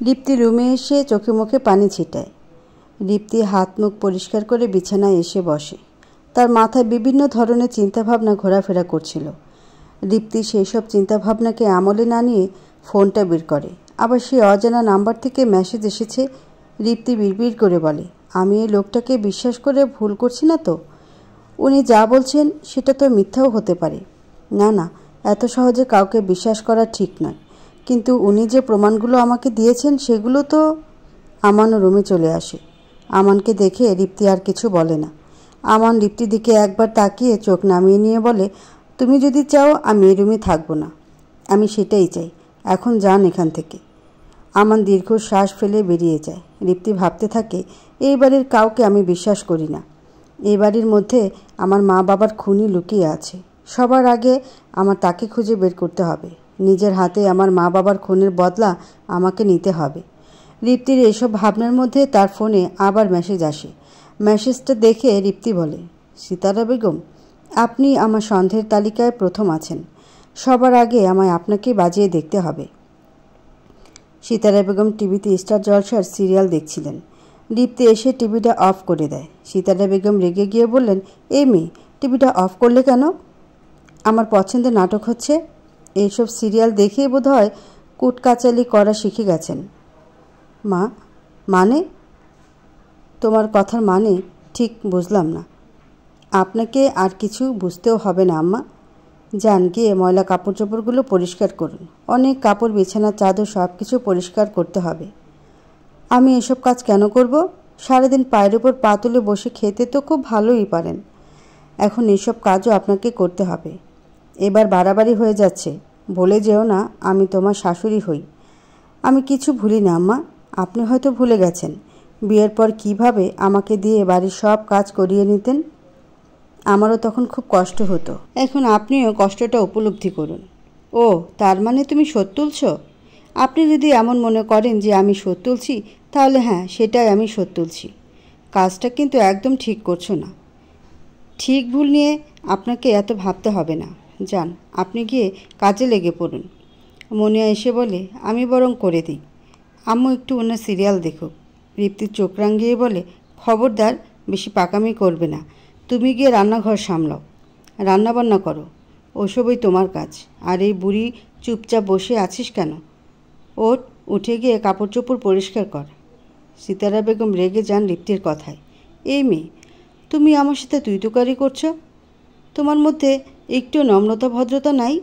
দীপ্তি রুমে এসে চোখে মুখে পানি ছিটায়। দীপ্তি হাত মুখ পরিষ্কার করে বিছানায় এসে বসে। তার মাথায় বিভিন্ন ধরনের চিন্তাভাবনা ঘোরাফেরা করছিল। দীপ্তি সেই সব চিন্তাভাবনাকে আমলে না নিয়ে ফোনটা বের করে। আবার সেই অজানা নাম্বার থেকে মেসেজ এসেছে। দীপ্তি বিড়বিড় করে বলে, আমি এই লোকটাকে বিশ্বাস করে ভুল করছি না তো? উনি যা বলছেন সেটা তো মিথ্যাও হতে পারে। না না, এত সহজে কাউকে বিশ্বাস করা ঠিক নয়। কিন্তু উনি যে প্রমাণগুলো আমাকে দিয়েছেন সেগুলো তো। আমানও রুমে চলে আসে। আমানকে দেখে দীপ্তি আর কিছু বলে না। আমান দীপ্তির দিকে একবার তাকিয়ে চোখ নামিয়ে নিয়ে বলে, তুমি যদি চাও আমি এই রুমে থাকবো না। আমি সেটাই চাই, এখন যান এখান থেকে। আমান দীর্ঘ শ্বাস ফেলে বেরিয়ে যায়। দীপ্তি ভাবতে থাকে, এই বাড়ির কাউকে আমি বিশ্বাস করি না। এই বাড়ির মধ্যে আমার মা বাবার খুনি লুকিয়ে আছে। সবার আগে আমার তাকে খুঁজে বের করতে হবে। নিজের হাতে আমার মা বাবার খুনের বদলা আমাকে নিতে হবে। দীপ্তির এসব ভাবনার মধ্যে তার ফোনে আবার মেসেজ আসে। মেসেজটা দেখে দীপ্তি বলে, সিতারা বেগম, আপনি আমার সন্দেহের তালিকায় প্রথম আছেন। সবার আগে আমায় আপনাকেই বাজিয়ে দেখতে হবে। সিতারা বেগম টিভিতে স্টার জলসার সিরিয়াল দেখছিলেন। দীপ্তি এসে টিভিটা অফ করে দেয়। সিতারা বেগম রেগে গিয়ে বললেন, এই মেয়ে, টিভিটা অফ করলে কেন? আমার পছন্দের নাটক হচ্ছে। এইসব সিরিয়াল দেখেই বোধ হয় কুটকাচালি করা শিখে গেছেন। মা, মানে? তোমার কথার মানে ঠিক বুঝলাম না। আপনাকে আর কিছু বুঝতেও হবে না আম্মা। যান গিয়ে ময়লা কাপড় চোপড়গুলো পরিষ্কার করুন। অনেক কাপড়, বিছানা, চাদর সব কিছু পরিষ্কার করতে হবে। আমি এসব কাজ কেন করব? সারাদিন পায়ের উপর পা তুলে বসে খেতে তো খুব ভালোই পারেন। এখন এসব কাজও আপনাকে করতে হবে। এবার বাড়াবাড়ি হয়ে যাচ্ছে। বলে যেও না আমি তোমার শাশুড়ি হই। আমি কিছু ভুলি না আম্মা। আপনি হয়তো ভুলে গেছেন বিয়ের পর কিভাবে আমাকে দিয়ে বাড়ির সব কাজ করিয়ে নিতেন। আমারও তখন খুব কষ্ট হতো। এখন আপনিও কষ্টটা উপলব্ধি করুন। ও, তার মানে তুমি শোধ তুলছ? আপনি যদি এমন মনে করেন যে আমি শোধ তুলছি, তাহলে হ্যাঁ, সেটাই আমি শোধ তুলছি। কাজটা কিন্তু একদম ঠিক করছো না। ঠিক ভুল নিয়ে আপনাকে এত ভাবতে হবে না। যান, আপনি গিয়ে কাজে লেগে পড়ুন। মনিয়া এসে বলে, আমি বরং করে দিই। আম্মু একটু ওনার সিরিয়াল দেখুক। দীপ্তির চোখ রাঙিয়ে বলে, খবরদার বেশি পাকামি করবে না। তুমি গিয়ে রান্নাঘর সামলাও, রান্নাবান্না করো। ওসবই তোমার কাজ। আর এই বুড়ি চুপচাপ বসে আছিস কেন? ওঠ, উঠে গিয়ে কাপড় চোপড় পরিষ্কার কর। সিতারা বেগম রেগে যান দীপ্তির কথায়। এই মেয়ে, তুমি আমার সাথে তুই তুকারি করছো? তোমার মধ্যে একটু নম্রতা ভদ্রতা নাই?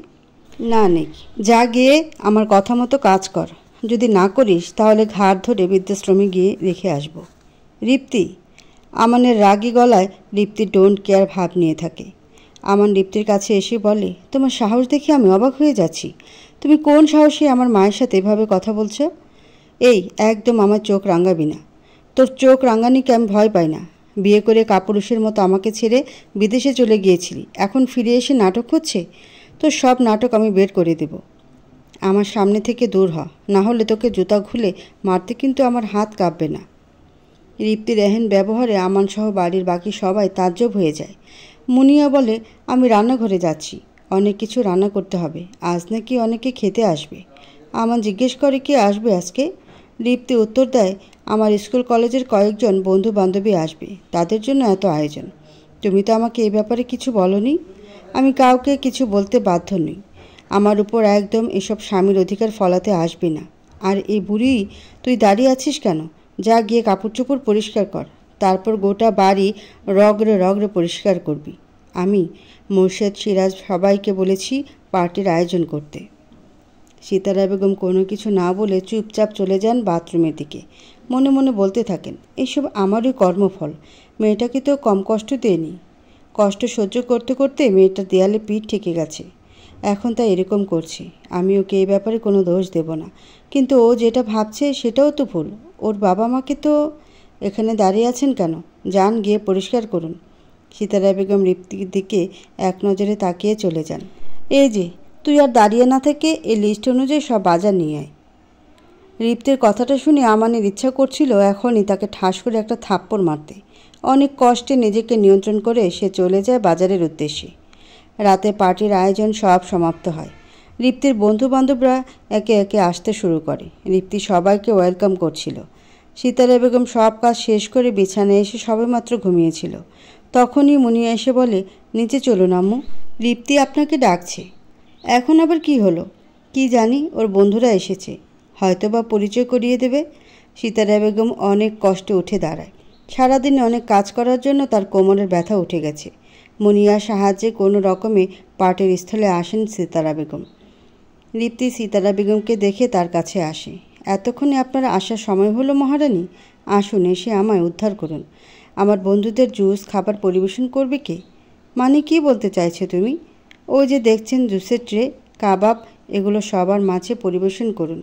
না, নেই। যা গিয়ে আমার কথা মতো কাজ কর। যদি না করিস তাহলে ঘাড় ধরে বৃদ্ধাশ্রমে গিয়ে রেখে আসব। দীপ্তি। আমানের রাগী গলায় দীপ্তি ডোন্ট কেয়ার ভাব নিয়ে থাকে। আমান দীপ্তির কাছে এসে বলে, তোমার সাহস দেখে আমি অবাক হয়ে যাচ্ছি। তুমি কোন সাহসে আমার মায়ের সাথে এভাবে কথা বলছো? এই, একদম আমার চোখ রাঙাবি না। তোর চোখ রাঙানিকে আমি ভয় পাই না। বিয়ে করে কাপুরুষের মতো আমাকে ছেড়ে বিদেশে চলে গিয়েছিলি, এখন ফিরে এসে নাটক হচ্ছে। তোর সব নাটক আমি বের করে দেব। আমার সামনে থেকে দূর হ, না হলে তোকে জুতা খুলে মারতে কিন্তু আমার হাত কাঁপবে না। দীপ্তির এহেন ব্যবহারে আমানসহ বাড়ির বাকি সবাই তাজ্জব হয়ে যায়। মুনিয়া বলে, আমি রান্নাঘরে যাচ্ছি, অনেক কিছু রান্না করতে হবে। আজ নাকি অনেকে খেতে আসবে। আমান জিজ্ঞেস করে, কে আসবে আজকে? দীপ্তি উত্তর দেয়, আমার স্কুল কলেজের কয়েকজন বন্ধু বান্ধবী আসবে, তাদের জন্য এত আয়োজন। তুমি তো আমাকে এই ব্যাপারে কিছু বলনি। আমি কাউকে কিছু বলতে বাধ্য নই। আমার উপর একদম এসব স্বামীর অধিকার ফলাতে আসবি না। আর এই বুড়ি, তুই দাঁড়িয়ে আছিস কেন? যা গিয়ে কাপড় চোপড় পরিষ্কার কর। তারপর গোটা বাড়ি রগড়ে রগড়ে পরিষ্কার করবি। আমি মোর্শেদ, সিরাজ সবাইকে বলেছি পার্টির আয়োজন করতে। সিতারা বেগম কোনো কিছু না বলে চুপচাপ চলে যান বাথরুমের দিকে। মনে মনে বলতে থাকেন, এইসব আমারই কর্মফল। মেয়েটাকে তো কম কষ্ট দেয়নি। কষ্ট সহ্য করতে করতে মেয়েটার দেয়ালে পিঠ ঠেকে গেছে। এখন তা এরকম করছে। আমি ওকে এই ব্যাপারে কোনো দোষ দেব না। কিন্তু ও যেটা ভাবছে সেটাও তো ভুল। ওর বাবা মাকে তো। এখানে দাঁড়িয়ে আছেন কেন? যান গিয়ে পরিষ্কার করুন। সিতারা বেগম দীপ্তির দিকে এক নজরে তাকিয়ে চলে যান। এই যে, তুই আর দাঁড়িয়ে না থেকে এই লিস্ট অনুযায়ী সব বাজার নিয়ে আয়। দীপ্তির কথাটা শুনে আমানের ইচ্ছা করছিল এখনই তাকে ঠাস করে একটা থাপ্পড় মারতে। অনেক কষ্টে নিজেকে নিয়ন্ত্রণ করে সে চলে যায় বাজারের উদ্দেশ্যে। রাতে পার্টির আয়োজন সব সমাপ্ত হয়। রিপ্তির বন্ধুবান্ধবরা একে একে আসতে শুরু করে। রিপ্তি সবাইকে ওয়েলকাম করছিল। সিতারা বেগম সব কাজ শেষ করে বিছানায় এসে সবেমাত্র ঘুমিয়েছিল। তখনই মুনিয়া এসে বলে, নিচে চলুন আম্মু, রিপ্তি আপনাকে ডাকছে। এখন আবার কি হলো? কি জানি, ওর বন্ধুরা এসেছে, হয়তো বা পরিচয় করিয়ে দেবে। সিতারা বেগম অনেক কষ্টে উঠে দাঁড়ায়। সারাদিনে অনেক কাজ করার জন্য তার কোমরের ব্যথা উঠে গেছে। মুনিয়ার সাহায্যে কোনো রকমে পাটের স্থলে আসেন সিতারা বেগম। রিপ্তি সিতারা বেগমকে দেখে তার কাছে আসে। এতক্ষণে আপনার আসার সময় হলো মহারানী? আসুন, এসে আমায় উদ্ধার করুন। আমার বন্ধুদের জুস খাবার পরিবেশন করবে কে? মানে কি বলতে চাইছো তুমি? ওই যে দেখছেন জুসের ট্রে, কাবাব, এগুলো সবার মাঝে পরিবেশন করুন।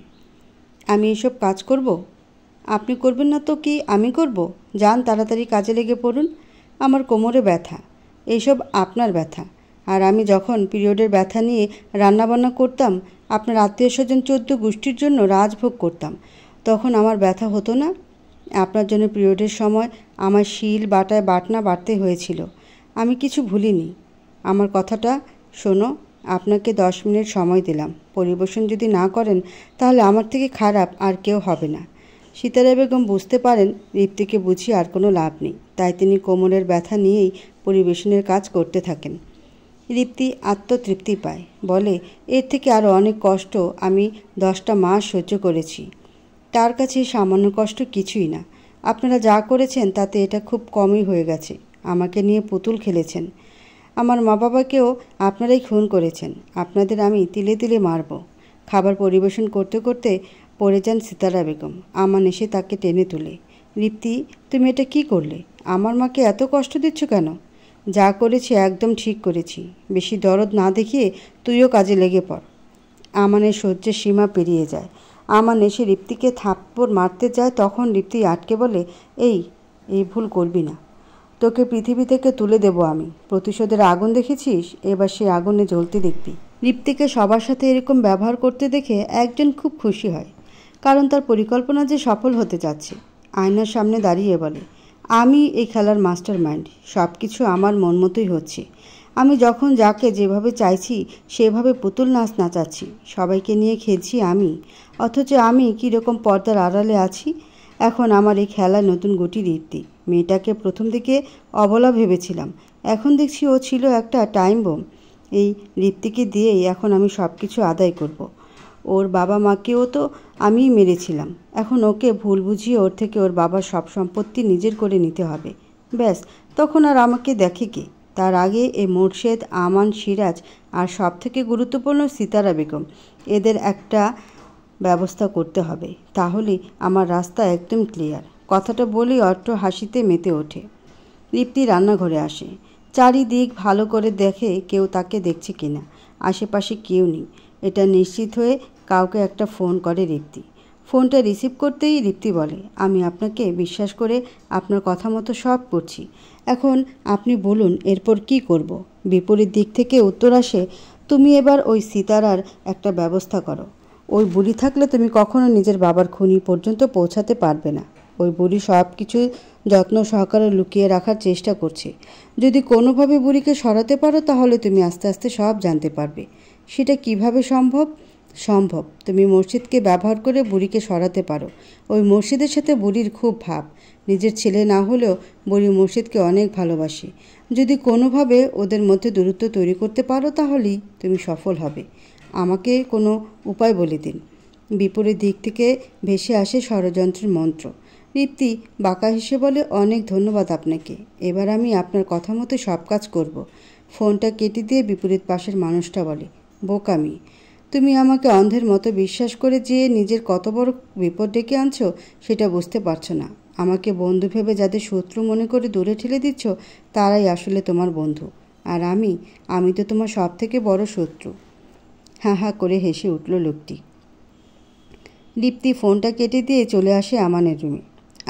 আমি এসব কাজ করব? আপনি করবেন না তো কি আমি করব? যান, তাড়াতাড়ি কাজে লেগে পড়ুন। আমার কোমরে ব্যথা, এইসব আপনার ব্যথা। আর আমি যখন পিরিয়ডের ব্যথা নিয়ে রান্নাবান্না করতাম, আপনার আত্মীয় স্বজন 14 গোষ্ঠীর জন্য রাজভোগ করতাম, তখন আমার ব্যথা হতো না? আপনার জন্য পিরিয়ডের সময় আমার শিল বাটায় বাটনা বাটতে হয়েছিল। আমি কিছু ভুলিনি। আমার কথাটা শোনো, আপনাকে 10 মিনিট সময় দিলাম। পরিবেশন যদি না করেন তাহলে আমার থেকে খারাপ আর কেউ হবে না। সিতারা বেগম বুঝতে পারেন রিপ্তিকে বুঝিয়ে আর কোনো লাভ নেই, তাই তিনি কোমরের ব্যথা নিয়েই পরিবেশনের কাজ করতে থাকেন। রিপ্তি আত্মতৃপ্তি পায়, বলে, এর থেকে আরও অনেক কষ্ট আমি 10টা মাস সহ্য করেছি। তার কাছে সামান্য কষ্ট কিছুই না। আপনারা যা করেছেন তাতে এটা খুব কমই হয়ে গেছে। আমাকে নিয়ে পুতুল খেলেছেন। আমার মা বাবাকেও আপনারাই খুন করেছেন। আপনাদের আমি তিলে তিলে মারব। খাবার পরিবেশন করতে করতে পড়ে যান সিতারা বেগম। আমান এসে তাকে টেনে তুলে, রিপ্তি, তুমি এটা কি করলে? আমার মাকে এত কষ্ট দিচ্ছ কেন? যা করেছি একদম ঠিক করেছি। বেশি দরদ না দেখিয়ে তুইও কাজে লেগে পড়। আমানের সহ্যের সীমা পেরিয়ে যায়। আমান এসে রিপ্তিকে থাপ্পড় মারতে যায়, তখন রিপ্তি আটকে বলে, এই ভুল করবি না। তোকে পৃথিবী থেকে তুলে দেব আমি। প্রতিশোধের আগুন দেখেছিস, এবার সেই আগুনে জ্বলতে দেখবি। রিপ্তিকে সবার সাথে এরকম ব্যবহার করতে দেখে একজন খুব খুশি হয়, কারণ তার পরিকল্পনা যে সফল হতে যাচ্ছে। আয়নার সামনে দাঁড়িয়ে বলে, আমি এই খেলার মাস্টার মাইন্ড। সব কিছু আমার মন মতোই হচ্ছে। আমি যখন যাকে যেভাবে চাইছি সেভাবে পুতুল নাচ নাচাচ্ছি। সবাইকে নিয়ে খেলছি আমি, অথচ আমি কীরকম পর্দার আড়ালে আছি। এখন আমার এই খেলায় নতুন গুটি রিপ্তি। মেয়েটাকে প্রথম দিকে অবলা ভেবেছিলাম, এখন দেখছি ও ছিল একটা টাইম বোম। এই রিপ্তিকে দিয়েই এখন আমি সব কিছু আদায় করব। ওর বাবা মাকেও তো আমিই মেরেছিলাম। এখন ওকে ভুল বুঝিয়ে ওর থেকে ওর বাবার সব সম্পত্তি নিজের করে নিতে হবে। ব্যাস, তখন আর আমাকে দেখে কে? তার আগে এই মোর্শেদ, আমান, সিরাজ আর সবথেকে গুরুত্বপূর্ণ সিতারা বেগম, এদের একটা ব্যবস্থা করতে হবে। তাহলেই আমার রাস্তা একদম ক্লিয়ার। কথাটা বলেই অট্ট হাসিতে মেতে ওঠে। রিপ্তি রান্নাঘরে আসে। চারিদিক ভালো করে দেখে কেউ তাকে দেখছে কিনা। আশেপাশে কেউ নেই, এটা নিশ্চিত হয়ে কাউকে একটা ফোন করে রিপ্তি। ফোনটা রিসিভ করতেই রিপ্তি বলে, আমি আপনাকে বিশ্বাস করে আপনার কথা মতো সব করছি। এখন আপনি বলুন এরপর কি করব? বিপরীত দিক থেকে উত্তর আসে, তুমি এবার ওই সিতারার একটা ব্যবস্থা করো। ওই বুড়ি থাকলে তুমি কখনো নিজের বাবার খুনি পর্যন্ত পৌঁছাতে পারবে না। ওই বুড়ি সব কিছু যত্ন সহকারে লুকিয়ে রাখার চেষ্টা করছে। যদি কোনোভাবে বুড়িকে সরাতে পারো তাহলে তুমি আস্তে আস্তে সব জানতে পারবে। সেটা কিভাবে সম্ভব? তুমি মসজিদকে ব্যবহার করে বুড়িকে সরাতে পারো। ওই মসজিদের সাথে বুড়ির খুব ভাব। নিজের ছেলে না হলেও বুড়ি মসজিদকে অনেক ভালোবাসে। যদি কোনোভাবে ওদের মধ্যে দূরত্ব তৈরি করতে পারো তাহলেই তুমি সফল হবে। আমাকে কোনো উপায় বলে দিন। বিপরীত দিক থেকে ভেসে আসে ষড়যন্ত্রের মন্ত্র। রিপ্তি বাঁকা হেসে বলে, অনেক ধন্যবাদ আপনাকে। এবার আমি আপনার কথা মতো সব কাজ করব। ফোনটা কেটে দিয়ে বিপরীত পাশের মানুষটা বলে, বোকামি। তুমি আমাকে অন্ধের মতো বিশ্বাস করে যে নিজের কত বড় বিপদ ডেকে আনছো সেটা বুঝতে পারছো না। আমাকে বন্ধু ভেবে যাদের শত্রু মনে করে দূরে ঠেলে দিচ্ছ তারাই আসলে তোমার বন্ধু। আর আমি তো তোমার সব থেকে বড় শত্রু। হা হা করে হেসে উঠল লোকটি। রিপ্তি ফোনটা কেটে দিয়ে চলে আসে আমানের রুমে।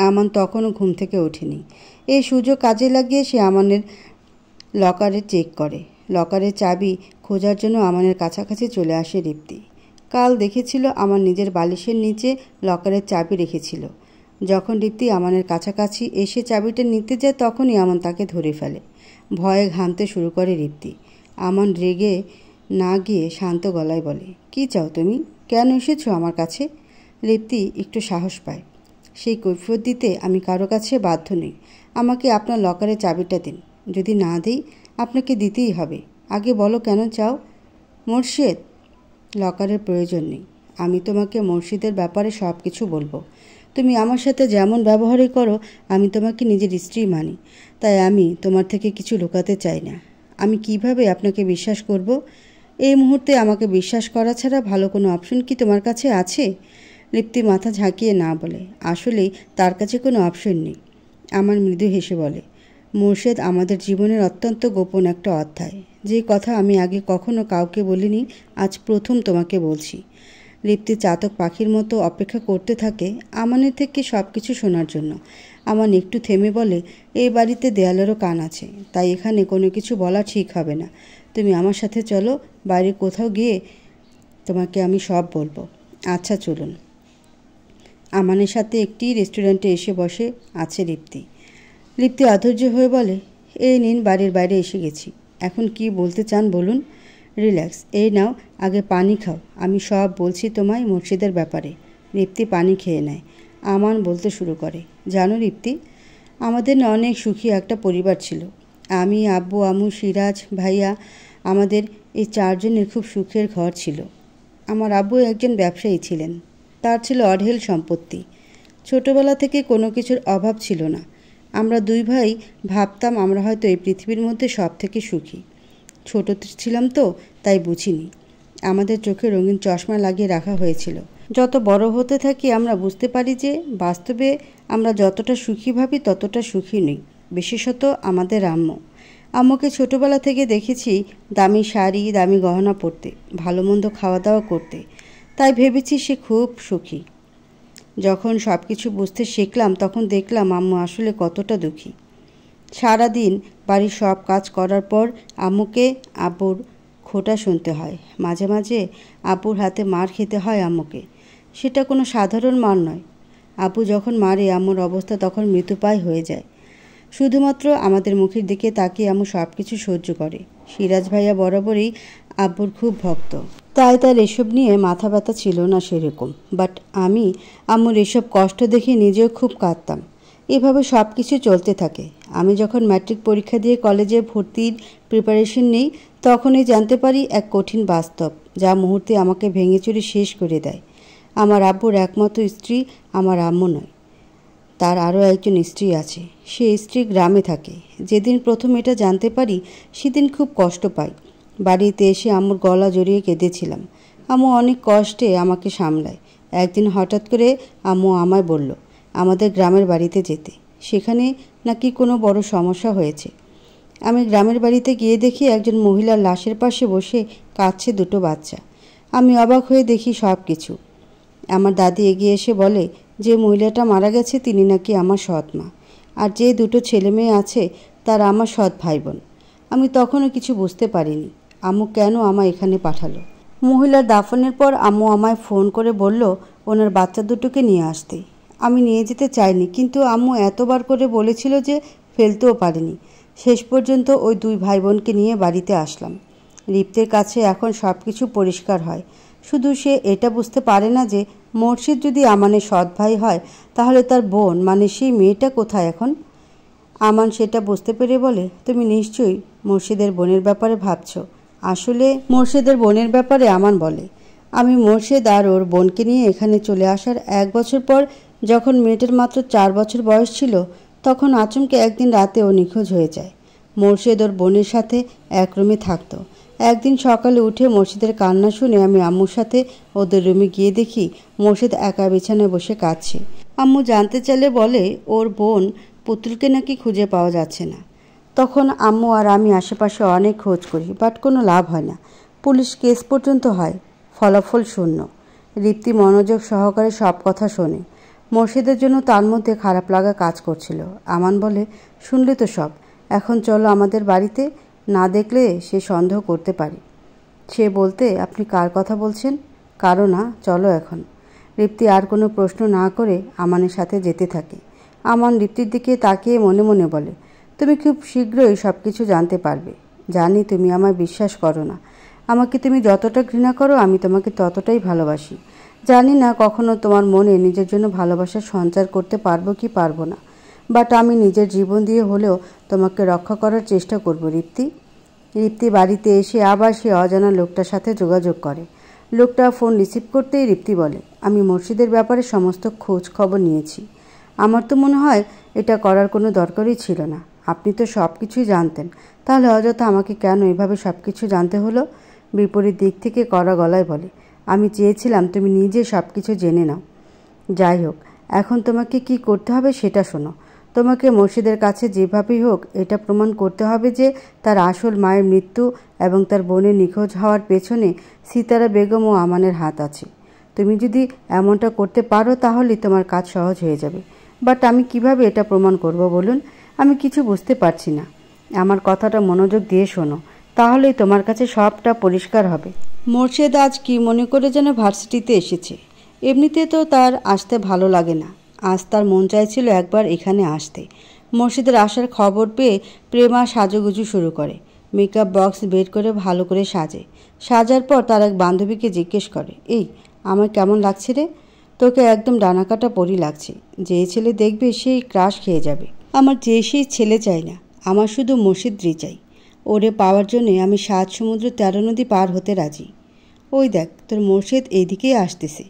আমান তখনও ঘুম থেকে ওঠেনি। এই সুযোগ কাজে লাগিয়ে সে আমানের লকারে চেক করে। লকারের চাবি খোঁজার জন্য আমানের কাছাকাছি চলে আসে রিপ্তি। কাল দেখেছিল আমার নিজের বালিশের নিচে লকারের চাবি রেখেছিল। যখন রিপ্তি আমানের কাছাকাছি এসে চাবিটা নিতে যায় তখনই আমান তাকে ধরে ফেলে। ভয়ে ঘামতে শুরু করে রিপ্তি। আমান রেগে না গিয়ে শান্ত গলায় বলে, কি চাও তুমি? কেন এসেছো আমার কাছে? রিপ্তি একটু সাহস পায়। সেই কৈফিয়ত দিতে আমি কারো কাছে বাধ্য নই। আমাকে আপনার লকারের চাবিটা দিন। যদি না দিই আপনাকে দিতেই হবে। আগে বলো কেন চাও? মোর্শেদ, লকারের প্রয়োজন নেই। আমি তোমাকে মোর্শেদের ব্যাপারে সব কিছু বলবো। তুমি আমার সাথে যেমন ব্যবহারই করো, আমি তোমাকে নিজের স্ত্রী মানি। তাই আমি তোমার থেকে কিছু লুকাতে চাই না। আমি কিভাবে আপনাকে বিশ্বাস করব? এই মুহূর্তে আমাকে বিশ্বাস করা ছাড়া ভালো কোনো অপশন কি তোমার কাছে আছে? রিপ্তি মাথা ঝাঁকিয়ে না বলে, আসলেই তার কাছে কোনো অপশন নেই। আমার মৃদু হেসে বলে, মোর্শেদ আমাদের জীবনের অত্যন্ত গোপন একটা অধ্যায়। যে কথা আমি আগে কখনো কাউকে বলিনি, আজ প্রথম তোমাকে বলছি। রিপ্তি চাতক পাখির মতো অপেক্ষা করতে থাকে আমানের থেকে সব কিছু শোনার জন্য। আমান একটু থেমে বলে, এই বাড়িতে দেয়ালেরও কান আছে, তাই এখানে কোনো কিছু বলা ঠিক হবে না। তুমি আমার সাথে চলো, বাইরে কোথাও গিয়ে তোমাকে আমি সব বলবো। আচ্ছা চলুন। আমানের সাথে একটি রেস্টুরেন্টে এসে বসে আছে রিপ্তি। রিপ্তি অধৈর্য হয়ে বলে, এই নিন, বাড়ির বাইরে এসে গেছি। এখন কি বলতে চান বলুন? রিল্যাক্স, এই নাও, আগে পানি খাও। আমি সব বলছি তোমায় মোর্শেদের ব্যাপারে। রিপ্তি পানি খেয়ে নেয়। আমান বলতে শুরু করে, জানো রিপ্তি, আমাদের না অনেক সুখী একটা পরিবার ছিল। আমি, আব্বু, আম্মু, সিরাজ ভাইয়া, আমাদের এই চারজনের খুব সুখের ঘর ছিল। আমার আব্বু একজন ব্যবসায়ী ছিলেন। তার ছিল অঢেল সম্পত্তি। ছোটবেলা থেকে কোনো কিছুর অভাব ছিল না। আমরা দুই ভাই ভাবতাম আমরা হয়তো এই পৃথিবীর মধ্যে সব থেকে সুখী। ছোট ছিলাম তো, তাই বুঝিনি। আমাদের চোখে রঙিন চশমা লাগিয়ে রাখা হয়েছিল। যত বড় হতে থাকি আমরা বুঝতে পারি যে বাস্তবে আমরা যতটা সুখী ভাবি ততটা সুখী নই। বিশেষত আমাদের আম্মু। আম্মুকে ছোটবেলা থেকে দেখেছি দামি শাড়ি, দামি গহনা পরতে, ভালো মন্দ খাওয়া দাওয়া করতে। তাই ভেবেছি সে খুব সুখী। যখন সব কিছু বুঝতে শিখলাম তখন দেখলাম আম্মু আসলে কতটা দুঃখী। সারাদিন বাড়ির সব কাজ করার পর আম্মুকে আব্বুর খোঁটা শুনতে হয়। মাঝে মাঝে আব্বুর হাতে মার খেতে হয় আম্মুকে। সেটা কোনো সাধারণ মার নয়। আব্বু যখন মারে আম্মুর অবস্থা তখন মৃত্যুপায় হয়ে যায়। শুধুমাত্র আমাদের মুখের দিকে তাকিয়ে আম্মু সব কিছু সহ্য করে। সিরাজ ভাইয়া বরাবরই আব্বুর খুব ভক্ত, তাই তার এসব নিয়ে মাথা ব্যথা ছিল না সেরকম। বাট আমি আম্মুর এসব কষ্ট দেখে নিজেও খুব কাঁদতাম। এভাবে সব কিছু চলতে থাকে। আমি যখন ম্যাট্রিক পরীক্ষা দিয়ে কলেজে ভর্তির প্রিপারেশন নেই তখনই জানতে পারি এক কঠিন বাস্তব, যা মুহূর্তে আমাকে ভেঙেচুরে শেষ করে দেয়। আমার আব্বুর একমাত্র স্ত্রী আমার আম্মু নয়, তার আরও একজন স্ত্রী আছে। সে স্ত্রী গ্রামে থাকে। যেদিন প্রথম এটা জানতে পারি সেদিন খুব কষ্ট পাই। বাড়িতে এসে আম্মুর গলা জড়িয়ে কেঁদেছিলাম। আম্মু অনেক কষ্টে আমাকে সামলায়। একদিন হঠাৎ করে আম্মু আমায় বলল আমাদের গ্রামের বাড়িতে যেতে। সেখানে নাকি কোনো বড় সমস্যা হয়েছে। আমি গ্রামের বাড়িতে গিয়ে দেখি একজন মহিলার লাশের পাশে বসে কাঁদছে দুটো বাচ্চা। আমি অবাক হয়ে দেখি সব কিছু। আমার দাদি এগিয়ে এসে বলে যে মহিলাটা মারা গেছে তিনি নাকি আমার সৎ মা, আর যে দুটো ছেলে মেয়ে আছে তারা আমার সৎ ভাই বোন। আমি তখনও কিছু বুঝতে পারিনি আম্মু কেন আমায় এখানে পাঠালো। মহিলার দাফনের পর আম্মু আমায় ফোন করে বলল ওনার বাচ্চা দুটোকে নিয়ে আসতে। আমি নিয়ে যেতে চাইনি, কিন্তু আম্মু এতবার করে বলেছিল যে ফেলতেও পারিনি। শেষ পর্যন্ত ওই দুই ভাই বোনকে নিয়ে বাড়িতে আসলাম। রিপ্তের কাছে এখন সব কিছু পরিষ্কার হয়। শুধু সে এটা বুঝতে পারে না যে মোর্শেদ যদি আমানের সৎ ভাই হয় তাহলে তার বোন মানে সেই মেয়েটা কোথায় এখন। আমান সেটা বুঝতে পেরে বলে, তুমি নিশ্চয়ই মোর্শেদের বোনের ব্যাপারে ভাবছ। আসলে মোর্শেদের বোনের ব্যাপারে আমান বলে, আমি মোর্শেদ আর ওর বোনকে নিয়ে এখানে চলে আসার 1 বছর পর যখন মেয়েটার মাত্র 4 বছর বয়স ছিল তখন আচমকে একদিন রাতে ও নিখোঁজ হয়ে যায়। মোর্শেদ ওর বোনের সাথে এক রুমে থাকতো। একদিন সকালে উঠে মোর্শেদের কান্না শুনে আমি আম্মুর সাথে ওদের রুমে গিয়ে দেখি মোর্শেদ একা বিছানায় বসে কাঁদছে। আম্মু জানতে চাইলে বলে ওর বোন পুতুলকে নাকি খুঁজে পাওয়া যাচ্ছে না। তখন আম্মু আর আমি আশেপাশে অনেক খোঁজ করি, বাট কোনো লাভ হয় না। পুলিশ কেস পর্যন্ত হয়, ফলাফল শূন্য। রিপ্তি মনোযোগ সহকারে সব কথা শোনে। মোর্শেদের জন্য তার মধ্যে খারাপ লাগা কাজ করছিল। আমান বলে, শুনলে তো সব, এখন চলো আমাদের বাড়িতে, না দেখলে সে সন্দেহ করতে পারে। সে বলতে আপনি কার কথা বলছেন? কারো না, চলো এখন। রিপ্তি আর কোনো প্রশ্ন না করে আমানের সাথে যেতে থাকে। আমান রিপ্তির দিকে তাকিয়ে মনে মনে বলে, তুমি খুব শীঘ্রই সব কিছু জানতে পারবে। জানি তুমি আমায় বিশ্বাস করো না। আমাকে তুমি যতটা ঘৃণা করো আমি তোমাকে ততটাই ভালোবাসি। জানি না কখনো তোমার মনে নিজের জন্য ভালোবাসার সঞ্চার করতে পারবো কি পারবো না, বাট আমি নিজের জীবন দিয়ে হলেও তোমাকে রক্ষা করার চেষ্টা করব রিপ্তি। রিপ্তি বাড়িতে এসে আবার সে অজানা লোকটার সাথে যোগাযোগ করে। লোকটা ফোন রিসিভ করতেই রিপ্তি বলে, আমি মুর্শিদের ব্যাপারে সমস্ত খোঁজ খবর নিয়েছি। আমার তো মনে হয় এটা করার কোনো দরকারই ছিল না। আপনি তো সব কিছুই জানতেন, তাহলে অযথা আমাকে কেন এভাবে সব কিছু জানতে হলো? বিপরীত দিক থেকে কড়া গলায় বলে, আমি চেয়েছিলাম তুমি নিজে সব কিছু জেনে নাও। যাই হোক, এখন তোমাকে কি করতে হবে সেটা শোনো। তোমাকে মুর্শিদের কাছে যেভাবেই হোক এটা প্রমাণ করতে হবে যে তার আসল মায়ের মৃত্যু এবং তার বোনের নিখোঁজ হওয়ার পেছনে সিতারা বেগম ও আমানের হাত আছে। তুমি যদি এমনটা করতে পারো তাহলেই তোমার কাজ সহজ হয়ে যাবে। বাট আমি কিভাবে এটা প্রমাণ করব বলুন? আমি কিছু বুঝতে পারছি না। আমার কথাটা মনোযোগ দিয়ে শোনো, তাহলেই তোমার কাছে সবটা পরিষ্কার হবে। মোর্শেদ আজ কি মনে করে যেন ভার্সিটিতে এসেছে। এমনিতে তো তার আসতে ভালো লাগে না, আজ তার মন চাইছিল একবার এখানে আসতে। মোর্শেদের আসার খবর পেয়ে প্রেমা সাজুগুজু শুরু করে। মেকআপ বক্স বের করে ভালো করে সাজার পর তার এক বান্ধবীকে জিজ্ঞেস করে, এই আমার কেমন লাগছে রে? তোকে একদম ডানাকাটা পরি লাগছে। যে ছেলে দেখবে সেই ক্রাশ খেয়ে যাবে। আমার সেই ছেলে চাই না, আমার শুধু মোর্শেদই চাই। ওরে পাওয়ার জন্যে আমি 7 সমুদ্র 13 নদী পার হতে রাজি। ওই দেখ তোর মোর্শেদ এইদিকেই আসতেছে।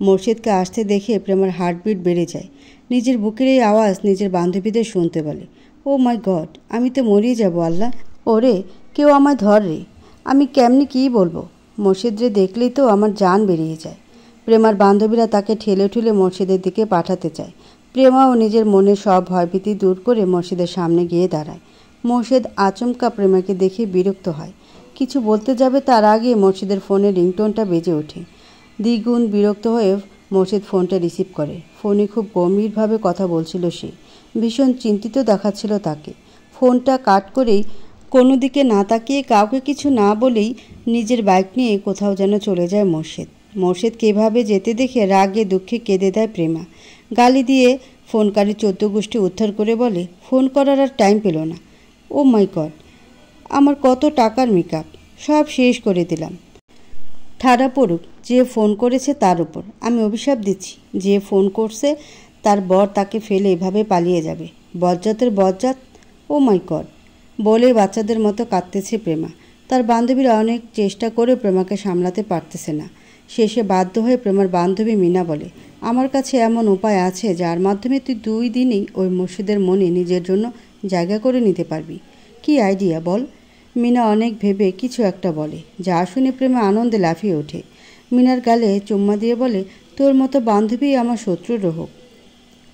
মোর্শেদকে আসতে দেখে প্রেমার হার্টবিট বেড়ে যায়। নিজের বুকের এই আওয়াজ নিজের বান্ধবীদের শুনতে বলে, ও মাই গড, আমি তো মরিয়ে যাব আল্লাহ। ওরে কেউ আমায় ধর রে, আমি কেমনি কী বলবো? মোর্শেদ রে দেখলেই তো আমার জান বেরিয়ে যায়। প্রেমার বান্ধবীরা তাকে ঠেলে ঠেলে মোর্শেদের দিকে পাঠাতে চায়। প্রেমাও নিজের মনের সব ভয়ভীতি দূর করে মোর্শেদের সামনে গিয়ে দাঁড়ায়। মোর্শেদ আচমকা প্রেমাকে দেখে বিরক্ত হয়। কিছু বলতে যাবে তার আগে মোর্শেদের ফোনে রিংটোনটা বেজে ওঠে। দ্বিগুণ বিরক্ত হয়ে মোর্শেদ ফোনটা রিসিভ করে। ফোনে খুব গম্ভীরভাবে কথা বলছিল সে। ভীষণ চিন্তিত দেখাচ্ছিল তাকে। ফোনটা কাট করেই কোনো দিকে না তাকিয়ে কাউকে কিছু না বলেই নিজের বাইক নিয়ে কোথাও যেন চলে যায় মোর্শেদ। মোর্শেদকে এভাবে যেতে দেখে রাগে দুঃখে কেঁদে দেয় প্রেমা। গালি দিয়ে ফোনকারী 14 গোষ্ঠী উদ্ধার করে বলে, ফোন করার আর টাইম পেল না। ও মাই গড, আমার কত টাকার মেকআপ সব শেষ করে দিলাম। ঠাড়া পড়ুক যে ফোন করেছে তার উপর। আমি অভিশাপ দিচ্ছি, যে ফোন করছে তার বর তাকে ফেলে এভাবে পালিয়ে যাবে। বজ্জাতের বজ্জাত। ও মাই গড বলে বাচ্চাদের মতো কাঁদতেছে প্রেমা। তার বান্ধবীরা অনেক চেষ্টা করে প্রেমাকে সামলাতে পারতেছে না। শেষে বাধ্য হয়ে প্রেমার বান্ধবী মিনা বলে, আমার কাছে এমন উপায় আছে যার মাধ্যমে তুই 2 দিনেই ওই মুর্শিদের মনে নিজের জন্য জায়গা করে নিতে পারবি। কি আইডিয়া বল? মিনা অনেক ভেবে কিছু একটা বলে, যা শুনে প্রেমা আনন্দে লাফিয়ে ওঠে। মিনার গালে চুম্মা দিয়ে বলে, তোর মতো বান্ধবী আমার শত্রুর হোক।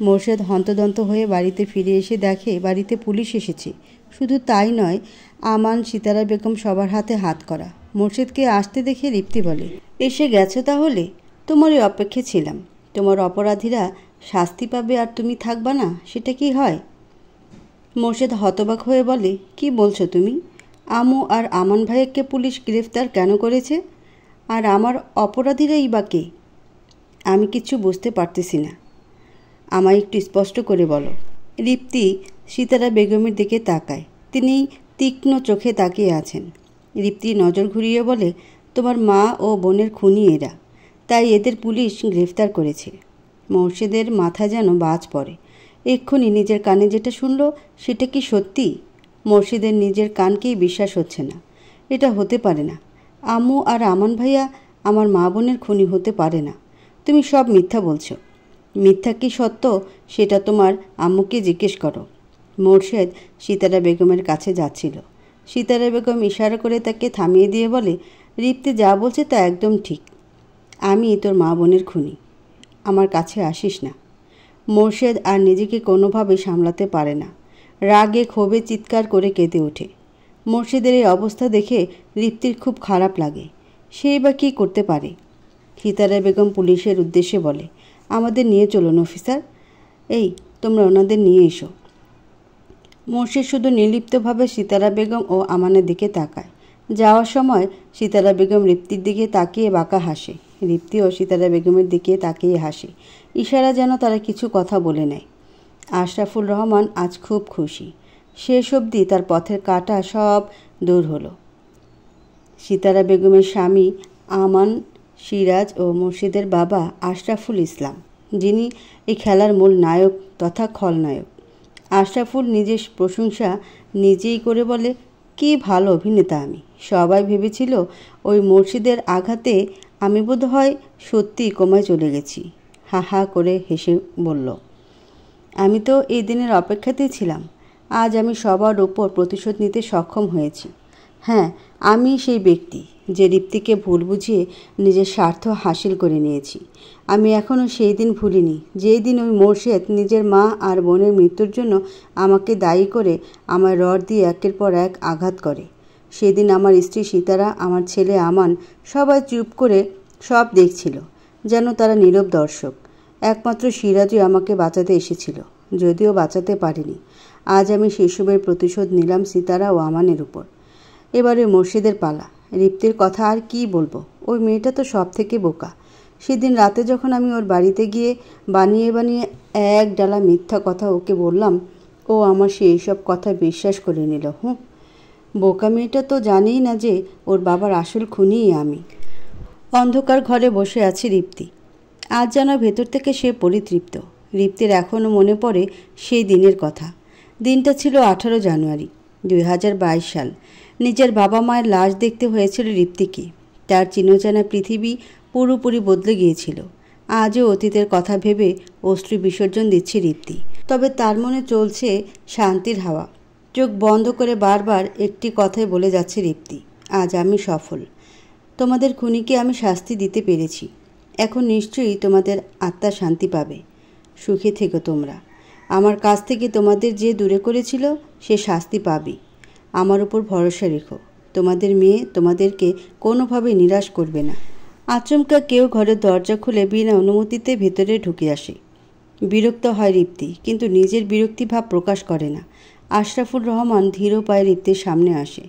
মোর্শেদ হন্তদন্ত হয়ে বাড়িতে ফিরে এসে দেখে বাড়িতে পুলিশ এসেছে। শুধু তাই নয়, আমান, সিতারা বেগম সবার হাতে হাত করা। মোর্শেদকে আসতে দেখে রিপ্তি বলে, এসে গেছো তাহলে? তোমারই অপেক্ষে ছিলাম। তোমার অপরাধীরা শাস্তি পাবে আর তুমি থাকবা না, সেটা কি হয়? মোর্শেদ হতবাক হয়ে বলে, কি বলছো তুমি? আমু আর আমান ভাইকে পুলিশ গ্রেফতার কেন করেছে? আর আমার অপরাধীরাই বা কে? আমি কিছু বুঝতে পারতেছি না, আমায় একটু স্পষ্ট করে বলো। রিপ্তি সিতারা বেগমের দিকে তাকায়। তিনি তীক্ষ্ণ চোখে তাকিয়ে আছেন। রিপ্তি নজর ঘুরিয়ে বলে, তোমার মা ও বোনের খুনি এরা, তাই এদের পুলিশ গ্রেফতার করেছে। মোর্শেদের মাথায় যেন বাজ পড়ে। এক্ষুনি নিজের কানে যেটা শুনল সেটা কি সত্যি? মোর্শেদের নিজের কানকেই বিশ্বাস হচ্ছে না। এটা হতে পারে না। আম্মু আর আমান ভাইয়া আমার মা বোনের খুনি হতে পারে না। তুমি সব মিথ্যা বলছো। মিথ্যা কি সত্য সেটা তোমার আম্মুকে জিজ্ঞেস করো। মোর্শেদ সিতারা বেগমের কাছে যাচ্ছিল। সিতারা বেগম ইশারা করে তাকে থামিয়ে দিয়ে বলে, রিপ্তি যা বলছে তা একদম ঠিক। আমি তোর মা বোনের খুনি। আমার কাছে আসিস না। মোর্শেদ আর নিজেকে কোনোভাবে সামলাতে পারে না। রাগে ক্ষোভে চিৎকার করে কেঁদে ওঠে। মোর্শেদের এই অবস্থা দেখে রিপ্তির খুব খারাপ লাগে। সেই বা কী করতে পারে? সিতারা বেগম পুলিশের উদ্দেশ্যে বলে, আমাদের নিয়ে চলুন অফিসার। এই তোমরা ওনাদের নিয়ে এসো। মোর্শেদ শুধু নির্লিপ্তভাবে সিতারা বেগম ও আমানের দিকে তাকায়। যাওয়ার সময় সিতারা বেগম রিপ্তির দিকে তাকিয়ে বাঁকা হাসে। রিপ্তিও সিতারা বেগমের দিকে তাকিয়ে হাসে, ইশারা যেন তারা কিছু কথা বলে নেয়। আশরাফুল রহমান আজ খুব খুশি। শেষ অবধি তার পথের কাঁটা সব দূর হলো। সিতারা বেগমের স্বামী আমান সিরাজ ও মুর্শিদের বাবা আশরাফুল ইসলাম, যিনি এই খেলার মূল নায়ক তথা খলনায়ক। আশরাফুল নিজের প্রশংসা নিজেই করে বলে, কি ভালো অভিনেতা আমি। সবাই ভেবেছিল ওই মুর্শিদের আঘাতে আমি বোধ হয় সত্যিই কোমায় চলে গেছি। হা হা করে হেসে বলল, আমি তো এই দিনের অপেক্ষাতেই ছিলাম। আজ আমি সবার উপর প্রতিশোধ নিতে সক্ষম হয়েছি। হ্যাঁ, আমি সেই ব্যক্তি যে রিপ্তিকে ভুল বুঝিয়ে নিজের স্বার্থ হাসিল করে নিয়েছি। আমি এখনও সেই দিন ভুলিনি, যেই দিন ওই মোর্শেদ নিজের মা আর বোনের মৃত্যুর জন্য আমাকে দায়ী করে আমায় রড দিয়ে একের পর এক আঘাত করে। সেদিন আমার স্ত্রী সিতারা, আমার ছেলে আমান, সবাই চুপ করে সব দেখছিল, যেন তারা নীরব দর্শক। একমাত্র সিরাজই আমাকে বাঁচাতে এসেছিল, যদিও বাঁচাতে পারিনি। আজ আমি সেসবের প্রতিশোধ নিলাম সিতারা ও আমানের উপর। এবারে মুর্শিদের পালা। রিপ্তির কথা আর কি বলবো, ওই মেয়েটা তো সব থেকে বোকা। সেদিন রাতে যখন আমি ওর বাড়িতে গিয়ে বানিয়ে বানিয়ে এক ডালা মিথ্যা কথা ওকে বললাম, ও আমার সেই সব কথা বিশ্বাস করে নিল। বোকা মেয়েটা তো জানেই না যে ওর বাবার আসল খুনিই আমি। অন্ধকার ঘরে বসে আছে রিপ্তি। আজ যেন ভেতর থেকে সে পরিতৃপ্ত। রিপ্তির এখনও মনে পড়ে সেই দিনের কথা। দিনটা ছিল 18 জানুয়ারি 2022 সাল। নিজের বাবা মায়ের লাশ দেখতে হয়েছিল রিপ্তিকে। তার চিরচেনা পৃথিবী পুরোপুরি বদলে গিয়েছিল। আজও অতীতের কথা ভেবে অশ্রু বিসর্জন দিচ্ছে রিপ্তি। তবে তার মনে চলছে শান্তির হাওয়া। চোখ বন্ধ করে বারবার একটি কথাই বলে যাচ্ছে রিপ্তি, আজ আমি সফল। তোমাদের খুনিকে আমি শাস্তি দিতে পেরেছি। এখন নিশ্চয়ই তোমাদের আত্মা শান্তি পাবে। সুখে থেকো তোমরা। আমার কাছ থেকে তোমাদের যে দূরে করেছিল সে শাস্তি পাবে। আমার উপর ভরসা রেখো। তোমাদের মেয়ে তোমাদেরকে কোনোভাবে নিরাশ করবে না। আচমকা কেউ ঘরের দরজা খুলে বিনা অনুমতিতে ভেতরে ঢুকে আসে। বিরক্ত হয় রিপ্তি, কিন্তু নিজের বিরক্তিভাব প্রকাশ করে না। আশরাফুল রহমান ধীর পায়ে রিপ্তির সামনে আসে।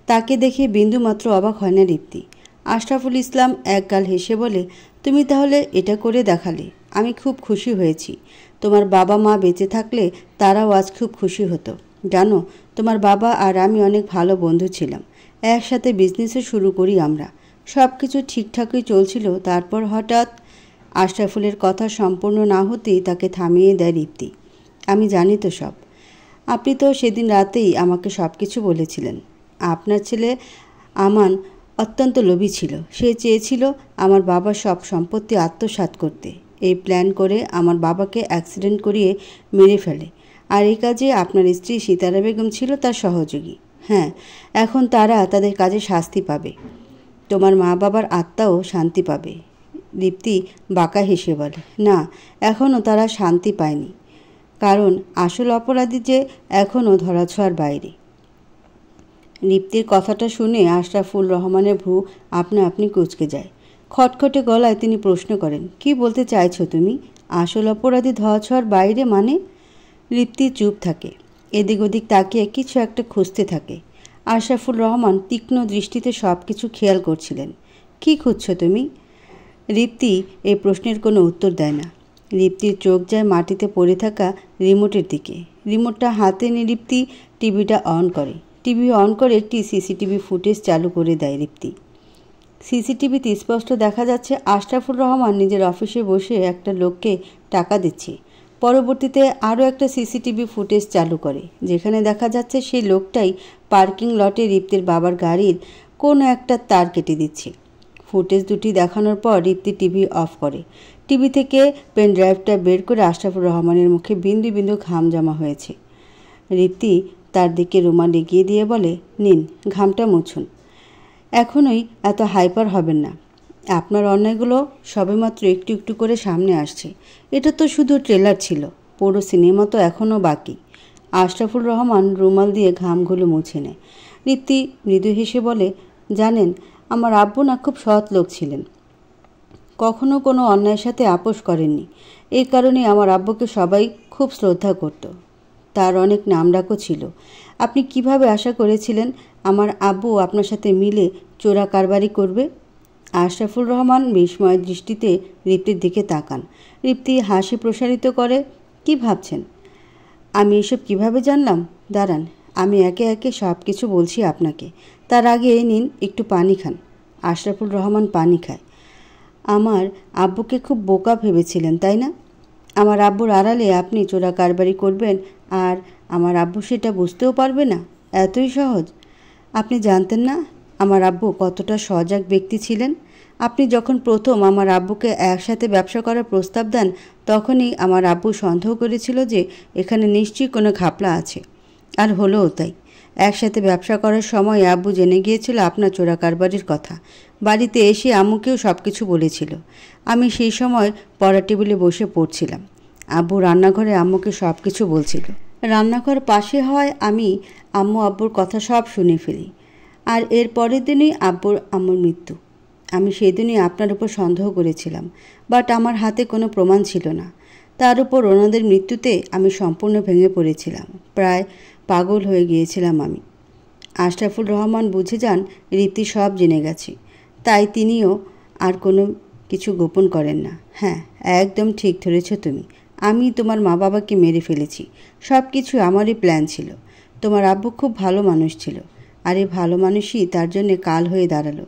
তাকে দেখে বিন্দুমাত্র অবাক হয় না রিপ্তি। আশরাফুল ইসলাম একগাল হেসে বলে, তুমি তাহলে এটা করে দেখালে। আমি খুব খুশি হয়েছি। তোমার বাবা মা বেঁচে থাকলে তারাও আজ খুব খুশি হতো। জানো, তোমার বাবা আর আমি অনেক ভালো বন্ধু ছিলাম। একসাথে বিজনেসও শুরু করি আমরা। সব কিছু ঠিকঠাকই চলছিল। তারপর হঠাৎ আশরাফুলের কথা সম্পূর্ণ না হতেই তাকে থামিয়ে দেয় রিপ্তি। আমি জানি তো সব। আপনি তো সেদিন রাতেই আমাকে সব কিছু বলেছিলেন। আপনার ছেলে আমান অত্যন্ত লোভী ছিল। সে চেয়েছিল আমার বাবার সব সম্পত্তি আত্মসাৎ করতে। এই প্ল্যান করে আমার বাবাকে অ্যাক্সিডেন্ট করিয়ে মেরে ফেলে। আর এই কাজে আপনার স্ত্রী সিতারা বেগম ছিল তার সহযোগী। হ্যাঁ, এখন তারা তাদের কাজে শাস্তি পাবে। তোমার মা বাবার আত্মাও শান্তি পাবে। রিপ্তি বাঁকা হেসে বলে, না, এখনও তারা শান্তি পায়নি। কারণ আসল অপরাধী যে এখনও ধরাছোঁয়ার বাইরে। রিপ্তির কথাটা শুনে আশরাফুল রহমানের ভ্রু আপনা আপনি কুঁচকে যায়। খটখটে গলায় তিনি প্রশ্ন করেন, কি বলতে চাইছো তুমি? আসল অপরাধী ধরাছোঁয়ার বাইরে মানে? রিপ্তি চুপ থাকে। এদিক ওদিক তাকিয়ে কিছু একটা খুঁজতে থাকে। আশরাফুল রহমান তীক্ষ্ণ দৃষ্টিতে সব কিছু খেয়াল করছিলেন। কি খুঁজছো তুমি? রিপ্তি এই প্রশ্নের কোনো উত্তর দেয় না। রিপ্তির চোখ যায় মাটিতে পড়ে থাকা রিমোটের দিকে। রিমোটটা হাতে নিয়ে রিপ্তি টিভিটা অন করে। টিভি অন করে একটি সিসিটিভি ফুটেজ চালু করে দেয় রিপ্তি। সিসিটিভিতে স্পষ্ট দেখা যাচ্ছে আশরাফুল রহমান নিজের অফিসে বসে একটা লোককে টাকা দিচ্ছে। পরবর্তীতে আরও একটা সিসিটিভি ফুটেজ চালু করে, যেখানে দেখা যাচ্ছে সেই লোকটাই পার্কিং লটে রিপ্তির বাবার গাড়ির কোনো একটা তার কেটে দিচ্ছে। ফুটেজ দুটি দেখানোর পর রিপ্তি টিভি অফ করে। টিভি থেকে পেন ড্রাইভটা বের করে আশরাফুল রহমানের মুখে বিন্দু বিন্দু ঘাম জমা হয়েছে। রিপ্তি তার দিকে রুমাল এগিয়ে দিয়ে বলে, নিন, ঘামটা মুছুন। এখনই এত হাইপার হবেন না। আপনার অন্যায়গুলো সবেমাত্র একটু একটু করে সামনে আসছে। এটা তো শুধু ট্রেলার ছিল, পুরো সিনেমা তো এখনও বাকি। আশরাফুল রহমান রুমাল দিয়ে ঘামগুলো মুছে নেয়। রিপ্তি মৃদু হেসে বলে, জানেন, আমার আব্বু না খুব সৎ লোক ছিলেন। কখনো কোনো অন্যায়ের সাথে আপোষ করেননি। এই কারণে আমার আব্বুকে সবাই খুব শ্রদ্ধা করত। তার অনেক নামডাকও ছিল। আপনি কিভাবে আশা করেছিলেন আমার আব্বু আপনার সাথে মিলে চোরা কারবারি করবে? আশরাফুল রহমান বিস্ময়ের দৃষ্টিতে রিপ্তির দিকে তাকান। রিপ্তি হাসি প্রসারিত করে, কি ভাবছেন? আমি এসব কিভাবে জানলাম? দাঁড়ান, আমি একে একে সব কিছু বলছি আপনাকে। তার আগে নিন একটু পানি খান। আশরাফুল রহমান পানি খায়। আমার আব্বুকে খুব বোকা ভেবেছিলেন, তাই না? আমার আব্বুর আড়ালে আপনি চোরা কারবারি করবেন আর আমার আব্বু সেটা বুঝতেও পারবে না? এতই সহজ? আপনি জানতেন না আমার আব্বু কতটা সজাগ ব্যক্তি ছিলেন? আপনি যখন প্রথম আমার আব্বুকে একসাথে ব্যবসা করার প্রস্তাব দেন, তখনই আমার আব্বু সন্দেহ করেছিল যে এখানে নিশ্চয়ই কোনো ঘাপলা আছে। আর হলোও তাই। একসাথে ব্যবসা করার সময় আব্বু জেনে গিয়েছিল আপনার চোরা কারবারির কথা। বাড়িতে এসে আম্মুকেও সব কিছু বলেছিল। আমি সেই সময় পড়া টেবিলে বসে পড়ছিলাম। আব্বু রান্নাঘরে আম্মুকে সব কিছু বলছিল। রান্নাঘর পাশে হয় আমি আম্মু আব্বুর কথা সব শুনে ফেলি। আর এর পরের দিনই আম্মুর মৃত্যু। আমি সেদিনই আপনার উপর সন্দেহ করেছিলাম, বাট আমার হাতে কোনো প্রমাণ ছিল না। তার উপর ওনাদের মৃত্যুতে আমি সম্পূর্ণ ভেঙে পড়েছিলাম, প্রায় পাগল হয়ে গিয়েছিলাম আমি। আশরাফুল রহমান বুঝে যান রীতি সব জেনে গেছে, তাই তিনিও আর কোনো কিছু গোপন করেন না। হ্যাঁ, একদম ঠিক ধরেছ তুমি। আমি তোমার মা বাবাকে মেরে ফেলেছি। সব কিছু আমারই প্ল্যান ছিল। তোমার আব্বু খুব ভালো মানুষ ছিল, আর এই ভালো মানুষই তার জন্যে কাল হয়ে দাঁড়ালো।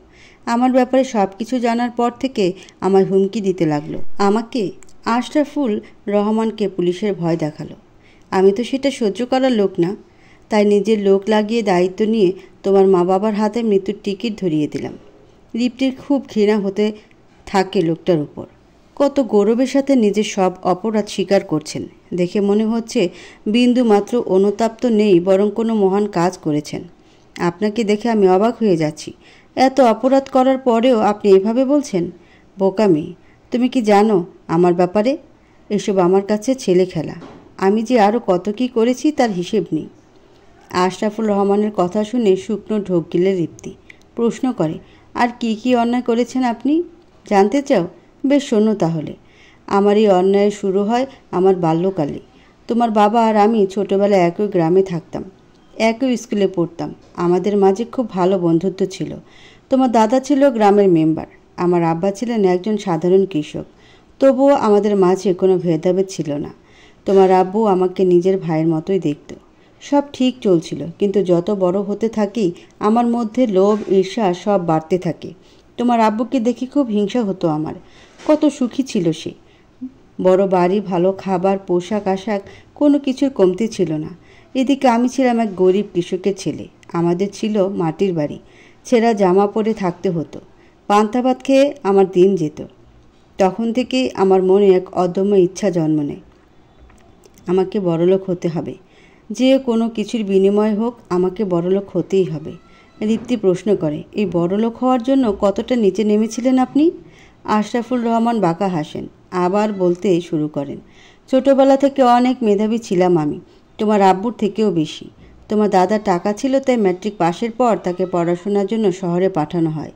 আমার ব্যাপারে সব কিছু জানার পর থেকে আমায় হুমকি দিতে লাগলো। আমাকে আশরাফুল রহমানকে পুলিশের ভয় দেখালো। আমি তো সেটা সহ্য করার লোক না, তাই নিজের লোক লাগিয়ে দায়িত্ব নিয়ে তোমার মা বাবার হাতে মৃত্যুর টিকিট ধরিয়ে দিলাম। রিপ্টির খুব ঘৃণা হতে থাকে লোকটার উপর। কত গৌরবের সাথে নিজের সব অপরাধ স্বীকার করছেন। দেখে মনে হচ্ছে বিন্দু মাত্র অনুতাপ্ত নেই, বরং কোনো মহান কাজ করেছেন। আপনাকে দেখে আমি অবাক হয়ে যাচ্ছি। এত অপরাধ করার পরেও আপনি এভাবে বলছেন? বোকামি। তুমি কি জানো আমার ব্যাপারে? এসব আমার কাছে ছেলে খেলা। আমি যে আরও কত কী করেছি তার হিসেব নেই। আশরাফুল রহমানের কথা শুনে শুকনো ঢোক গিলে রিপ্তি প্রশ্ন করে, আর কি কি অন্যায় করেছেন আপনি? জানতে চাও? বেশ, শোনো তাহলে। আমার এই অন্যায় শুরু হয় আমার বাল্যকালে। তোমার বাবা আর আমি ছোটোবেলায় একই গ্রামে থাকতাম, একই স্কুলে পড়তাম। আমাদের মাঝে খুব ভালো বন্ধুত্ব ছিল। তোমার দাদা ছিল গ্রামের মেম্বার, আমার আব্বা ছিলেন একজন সাধারণ কৃষক। তবুও আমাদের মাঝে কোনো ভেদাভেদ ছিল না। তোমার আব্বু আমাকে নিজের ভাইয়ের মতোই দেখত। সব ঠিক চলছিল, কিন্তু যত বড় হতে থাকি আমার মধ্যে লোভ ঈর্ষা সব বাড়তে থাকে। তোমার আব্বুকে দেখে খুব হিংসা হতো আমার। কত সুখী ছিল সে। বড় বাড়ি, ভালো খাবার, পোশাক আশাক, কোনো কিছুর কমতি ছিল না। এদিকে আমি ছিলাম এক গরিব কৃষকের ছেলে। আমাদের ছিল মাটির বাড়ি, ছেঁড়া জামা পরে থাকতে হতো। পান্তা ভাত খেয়ে আমার দিন যেত। তখন থেকেই আমার মনে এক অদম্য ইচ্ছা জন্ম নেয়, আমাকে বড়লোক হতে হবে। যে কোনো কিছুর বিনিময় হোক, আমাকে বড়লোক হতেই হবে। রিপ্তি প্রশ্ন করে, এই বড়লোক হওয়ার জন্য কতটা নিচে নেমেছিলেন আপনি? আশরাফুল রহমান বাঁকা হাসেন, আবার বলতে শুরু করেন, ছোটবেলা থেকে অনেক মেধাবী ছিলাম আমি, তোমার আব্বুর থেকেও বেশি। তোমার দাদার টাকা ছিল, তাই ম্যাট্রিক পাশের পর তাকে পড়াশোনার জন্য শহরে পাঠানো হয়।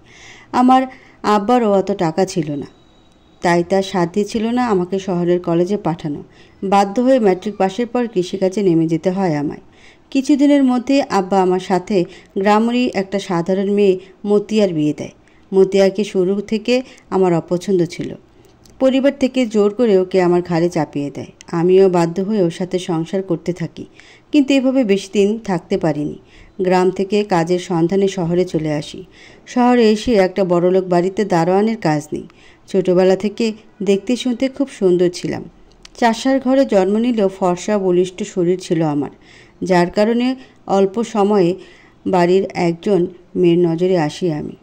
আমার আব্বারও অত টাকা ছিল না, তাই তার সাধ্য ছিল না আমাকে শহরের কলেজে পাঠানো। বাধ্য হয়ে ম্যাট্রিক পাশের পর কৃষিকাজে নেমে যেতে হয় আমায়। কিছুদিনের মধ্যে আব্বা আমার সাথে গ্রামেরই একটা সাধারণ মেয়ে মতিয়ার বিয়ে দেয়। মতিয়াকে শুরু থেকে আমার অপছন্দ ছিল। পরিবার থেকে জোর করে ওকে আমার ঘাড়ে চাপিয়ে দেয়। আমিও বাধ্য হয়ে ওর সাথে সংসার করতে থাকি, কিন্তু এভাবে বেশি দিন থাকতে পারিনি। গ্রাম থেকে কাজের সন্ধানে শহরে চলে আসি। শহরে এসে একটা বড়লোক বাড়িতে দারোয়ানের কাজ নিই। ছোটবেলা থেকে দেখতে শুনতে খুব সুন্দর ছিলাম। চাষার ঘরে জন্ম নিলেও ফর্সা বলিষ্ঠ শরীর ছিল আমার, যার কারণে অল্প সময়ে বাড়ির একজন মেয়ের নজরে আসি আমি।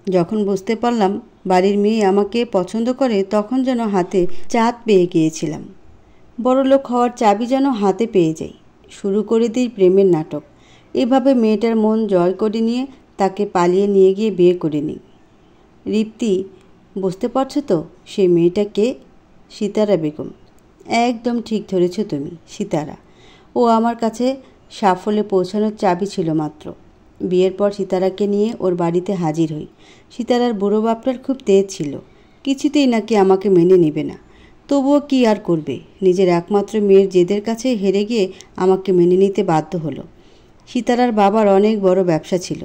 যখন বুঝতে পারলাম বাড়ির মেয়ে আমাকে পছন্দ করে, তখন যেন হাতে চাঁদ পেয়ে গিয়েছিলাম। বড়লোক হওয়ার চাবি যেন হাতে পেয়ে যাই। শুরু করে দিই প্রেমের নাটক। এভাবে মেয়েটার মন জয় করে নিয়ে তাকে পালিয়ে নিয়ে গিয়ে বিয়ে করে নিই। রিপ্তি, বুঝতে পারছো তো সেই মেয়েটাকে? সিতারা বেগম। একদম ঠিক ধরেছ তুমি, সিতারা। ও আমার কাছে সাফল্যে পৌঁছানোর চাবি ছিল মাত্র। বিয়ের পর সিতারাকে নিয়ে ওর বাড়িতে হাজির হই। সিতারার বুড়ো বাপটার খুব তেজ ছিল, কিছুতেই নাকি আমাকে মেনে নেবে না। তবুও কি আর করবে, নিজের একমাত্র মেয়ের জেদের কাছে হেরে গিয়ে আমাকে মেনে নিতে বাধ্য হলো। সিতারার বাবার অনেক বড় ব্যবসা ছিল,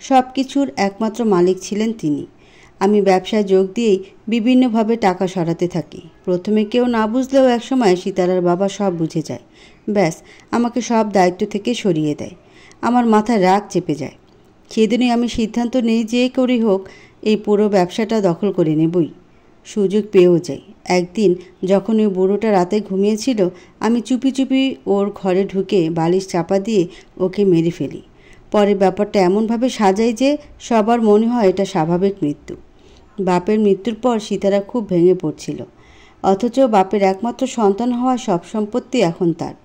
সব কিছুর একমাত্র মালিক ছিলেন তিনি। আমি ব্যবসায় যোগ দিয়েই বিভিন্নভাবে টাকা সরাতে থাকি। প্রথমে কেউ না বুঝলেও একসময় সিতারার বাবা সব বুঝে যায়। ব্যাস, আমাকে সব দায়িত্ব থেকে সরিয়ে দেয়। আমার মাথায় রাগ চেপে যায়। সেদিনই আমি সিদ্ধান্ত নিই যে করেই হোক এই পুরো ব্যবসাটা দখল করে নেবই। সুযোগ পেয়েও যাই। একদিন যখন ওই বুড়োটা রাতে ঘুমিয়েছিল, আমি চুপি চুপি ওর ঘরে ঢুকে বালিশ চাপা দিয়ে ওকে মেরে ফেলি। পরে ব্যাপারটা এমনভাবে সাজাই যে সবার মনে হয় এটা স্বাভাবিক মৃত্যু। বাপের মৃত্যুর পর সীতারা খুব ভেঙে পড়ছিল, অথচ বাপের একমাত্র সন্তান হওয়া সব সম্পত্তি এখন তার।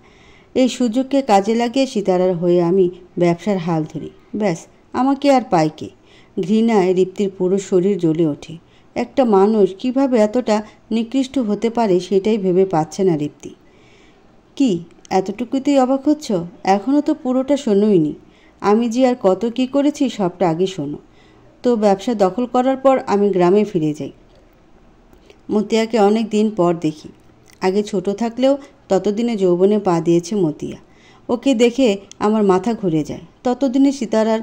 এই সুযোগকে কাজে লাগিয়ে সীতারার হয়ে আমি ব্যবসার হাল ধরি। ব্যাস, আমাকে আর পাই কে? ঘৃণায় রিপ্তির পুরো শরীর জ্বলে ওঠে। একটা মানুষ কিভাবে এতটা নিকৃষ্ট হতে পারে সেটাই ভেবে পাচ্ছে না রিপ্তি। কি এতটুকুতেই অবাক হচ্ছ? এখনও তো পুরোটা শোনোইনি। আমি যে আর কত কি করেছি সবটা আগে শোনো। তো ব্যবসা দখল করার পর আমি গ্রামে ফিরে যাই। মতিয়াকে অনেক দিন পর দেখি। আগে ছোট থাকলেও ততদিনে যৌবনে পা দিয়েছে মতিয়া। ওকে দেখে আমার মাথা ঘুরে যায়। ততদিনে সীতারার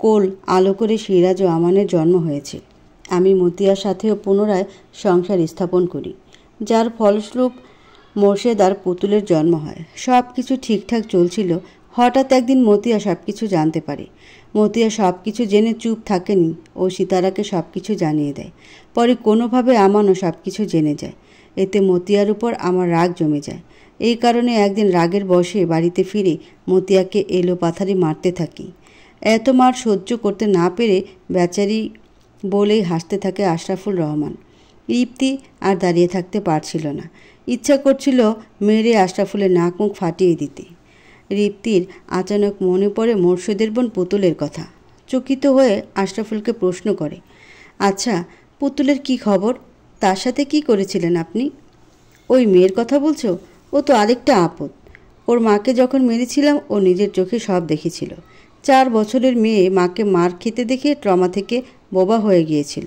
কোল আলো করে সিরাজ ও আমানের জন্ম হয়েছে। আমি মতিয়ার সাথেও পুনরায় সংসার স্থাপন করি, যার ফলস্বরূপ মোর্শেদ আর পুতুলের জন্ম হয়। সব কিছু ঠিকঠাক চলছিল। হঠাৎ একদিন মতিয়া সব কিছু জানতে পারে। মতিয়া সব কিছু জেনে চুপ থাকেনি, ও সীতারাকে সব কিছু জানিয়ে দেয়। পরে কোনোভাবে আমানও সব কিছু জেনে যায়। এতে মতিয়ার উপর আমার রাগ জমে যায়। এই কারণে একদিন রাগের বশে বাড়িতে ফিরে মতিয়াকে এলোপাথারি মারতে থাকি। এত মার সহ্য করতে না পেরে বেচারি বলেই হাসতে থাকে আশরাফুল রহমান। রিপ্তি আর দাঁড়িয়ে থাকতে পারছিল না। ইচ্ছা করছিল মেরে আশরাফুলের নাক মুখ ফাটিয়ে দিতে। রিপ্তির আচানক মনে পড়ে মোর্শেদের বোন পুতুলের কথা। চকিত হয়ে আশরাফুলকে প্রশ্ন করে, আচ্ছা, পুতুলের কি খবর? তার সাথে কি করেছিলেন আপনি? ওই মেয়ের কথা বলছো? ও তো আরেকটা আপদ। ওর মাকে যখন মেরেছিলাম ও নিজের চোখে সব দেখেছিল। 4 বছরের মেয়ে মাকে মার খেতে দেখে ট্রমা থেকে বোবা হয়ে গিয়েছিল।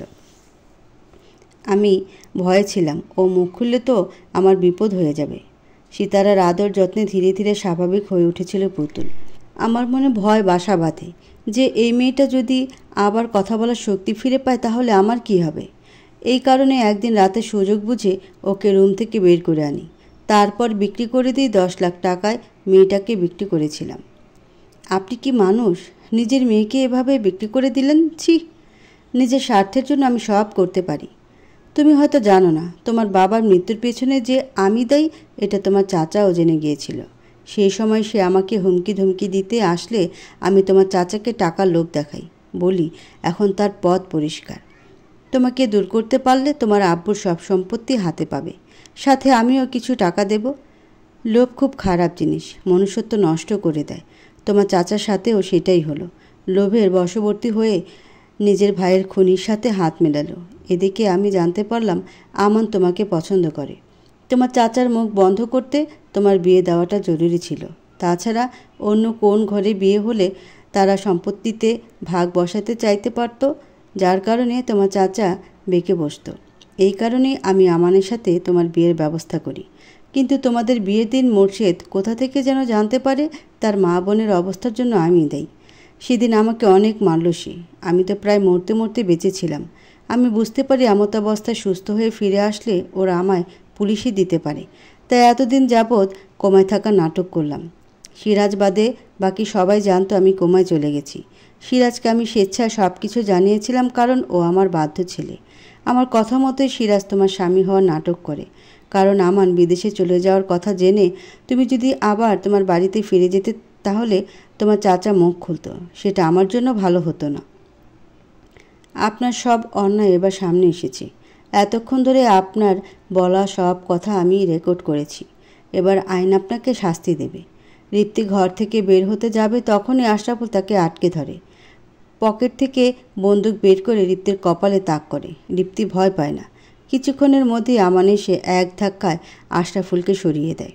আমি ভয়ে ছিলাম ও মুখ খুললে তো আমার বিপদ হয়ে যাবে। সীতারার আদর যত্নে ধীরে ধীরে স্বাভাবিক হয়ে উঠেছিল পুতুল। আমার মনে ভয় বাসা বাঁধে যে এই মেয়েটা যদি আবার কথা বলার শক্তি ফিরে পায় তাহলে আমার কি হবে। এই কারণে একদিন রাতে সুযোগ বুঝে ওকে রুম থেকে বের করে আনি। তারপর বিক্রি করে দিই 10 লাখ টাকায়। মেয়েটাকে বিক্রি করেছিলাম। আপনি কি মানুষ? নিজের মেয়েকে এভাবে বিক্রি করে দিলেন? ছি! নিজের স্বার্থের জন্য আমি সব করতে পারি। তুমি হয়তো জানো না, তোমার বাবার মৃত্যুর পেছনে যে আমি দায়ী এটা তোমার চাচাও জেনে গিয়েছিল। সেই সময় সে আমাকে হুমকি ধমকি দিতে আসলে আমি তোমার চাচাকে টাকার লোভ দেখাই, বলি এখন তার পথ পরিষ্কার। তোমাকে দূর করতে পারলে তোমার আব্বুর সব সম্পত্তি হাতে পাবে, সাথে আমিও কিছু টাকা দেব। লোভ খুব খারাপ জিনিস, মনুষ্যত্ব নষ্ট করে দেয়। তোমার চাচার সাথেও সেটাই হলো। লোভের বশবর্তী হয়ে নিজের ভাইয়ের খুনির সাথে হাত মেলালো। এদিকে আমি জানতে পারলাম আমান তোমাকে পছন্দ করে। তোমার চাচার মুখ বন্ধ করতে তোমার বিয়ে দেওয়াটা জরুরি ছিল। তাছাড়া অন্য কোন ঘরে বিয়ে হলে তারা সম্পত্তিতে ভাগ বসাতে চাইতে পারত, যার কারণে তোমার চাচা বেঁকে বসত। এই কারণেই আমি আমানের সাথে তোমার বিয়ের ব্যবস্থা করি। কিন্তু তোমাদের বিয়ের দিন মোর্শেদ কোথা থেকে যেন জানতে পারে তার মা বোনের অবস্থার জন্য আমি দায়ী। সেদিন আমাকে অনেক মারল সে। আমি তো প্রায় মরতে মরতে বেঁচেছিলাম। আমি বুঝতে পারি এমতাবস্থায় সুস্থ হয়ে ফিরে আসলে ওরা আমায় পুলিশে দিতে পারে, তাই এতদিন যাবৎ কোমায় থাকার নাটক করলাম। সিরাজ বাদে বাকি সবাই জানতো আমি কোমায় চলে গেছি। সিরাজকে আমি স্বেচ্ছায় সব কিছু জানিয়েছিলাম, কারণ ও আমার বাধ্য ছেলে। আমার কথা মতোই সিরাজ তোমার স্বামী হওয়ার নাটক করে, কারণ আমান বিদেশে চলে যাওয়ার কথা জেনে তুমি যদি আবার তোমার বাড়িতে ফিরে যেতে তাহলে তোমার চাচা মুখ খুলতো। সেটা আমার জন্য ভালো হতো না। আপনার সব অন্যায় এবার সামনে এসেছে। এতক্ষণ ধরে আপনার বলা সব কথা আমি রেকর্ড করেছি। এবার আইন আপনাকে শাস্তি দেবে। রিপ্তি ঘর থেকে বের হতে যাবে তখনই আশরাফুল তাকে আটকে ধরে। পকেট থেকে বন্দুক বের করে রিপ্তির কপালে তাক করে। রিপ্তি ভয় পায় না। কিছুক্ষণের মধ্যেই আমান এসে এক ধাক্কায় আশরাফুলকে সরিয়ে দেয়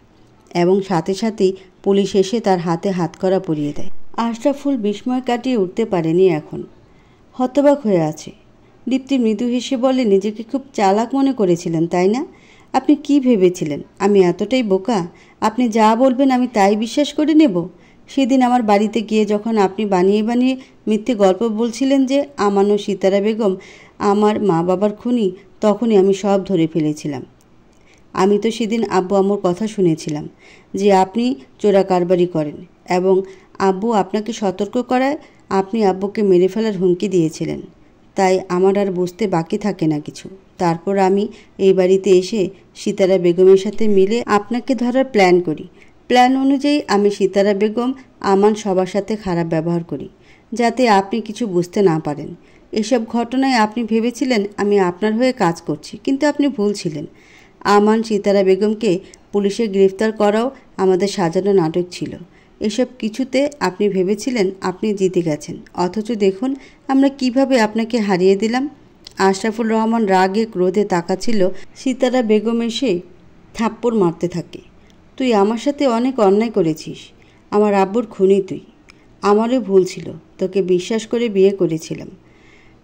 এবং সাথে সাথেই পুলিশ এসে তার হাতে হাতকড়া পরিয়ে দেয়। আশরাফুল বিস্ময় কাটিয়ে উঠতে পারেনি, এখন হতবাক হয়ে আছে। দীপ্তি মৃদু হেসে বলে, নিজেকে খুব চালাক মনে করেছিলেন তাই না? আপনি কি ভেবেছিলেন আমি এতটাই বোকা? আপনি যা বলবেন আমি তাই বিশ্বাস করে নেব? সেদিন আমার বাড়িতে গিয়ে যখন আপনি বানিয়ে বানিয়ে মিথ্যে গল্প বলছিলেন যে আমান ও সীতারা বেগম আমার মা বাবার খুনি, তখনই আমি সব ধরে ফেলেছিলাম। আমি তো সেদিন আব্বু আম্মুর কথা শুনেছিলাম যে আপনি চোরা কারবারি করেন এবং আব্বু আপনাকে সতর্ক করায় আপনি আব্বুকে মেরে ফেলার হুমকি দিয়েছিলেন, তাই আমার আর বুঝতে বাকি থাকে না কিছু। তারপর আমি এই বাড়িতে এসে সিতারা বেগমের সাথে মিলে আপনাকে ধরার প্ল্যান করি। প্ল্যান অনুযায়ী আমি সিতারা বেগম, আমান সবার সাথে খারাপ ব্যবহার করি, যাতে আপনি কিছু বুঝতে না পারেন। এসব ঘটনায় আপনি ভেবেছিলেন আমি আপনার হয়ে কাজ করছি, কিন্তু আপনি ভুল ছিলেন। আমান সিতারা বেগমকে পুলিশে গ্রেফতার করাও আমাদের সাজানো নাটক ছিল। এসব কিছুতে আপনি ভেবেছিলেন আপনি জিতে গেছেন, অথচ দেখুন আমরা কিভাবে আপনাকে হারিয়ে দিলাম। আশরাফুল রহমান রাগে ক্রোধে তাকাচ্ছিল। সিতারা বেগম এসে থাপ্পড় মারতে থাকে। তুই আমার সাথে অনেক অন্যায় করেছিস, আমার আব্বুর খুনি তুই। আমারও ভুল ছিল, তোকে বিশ্বাস করে বিয়ে করেছিলাম,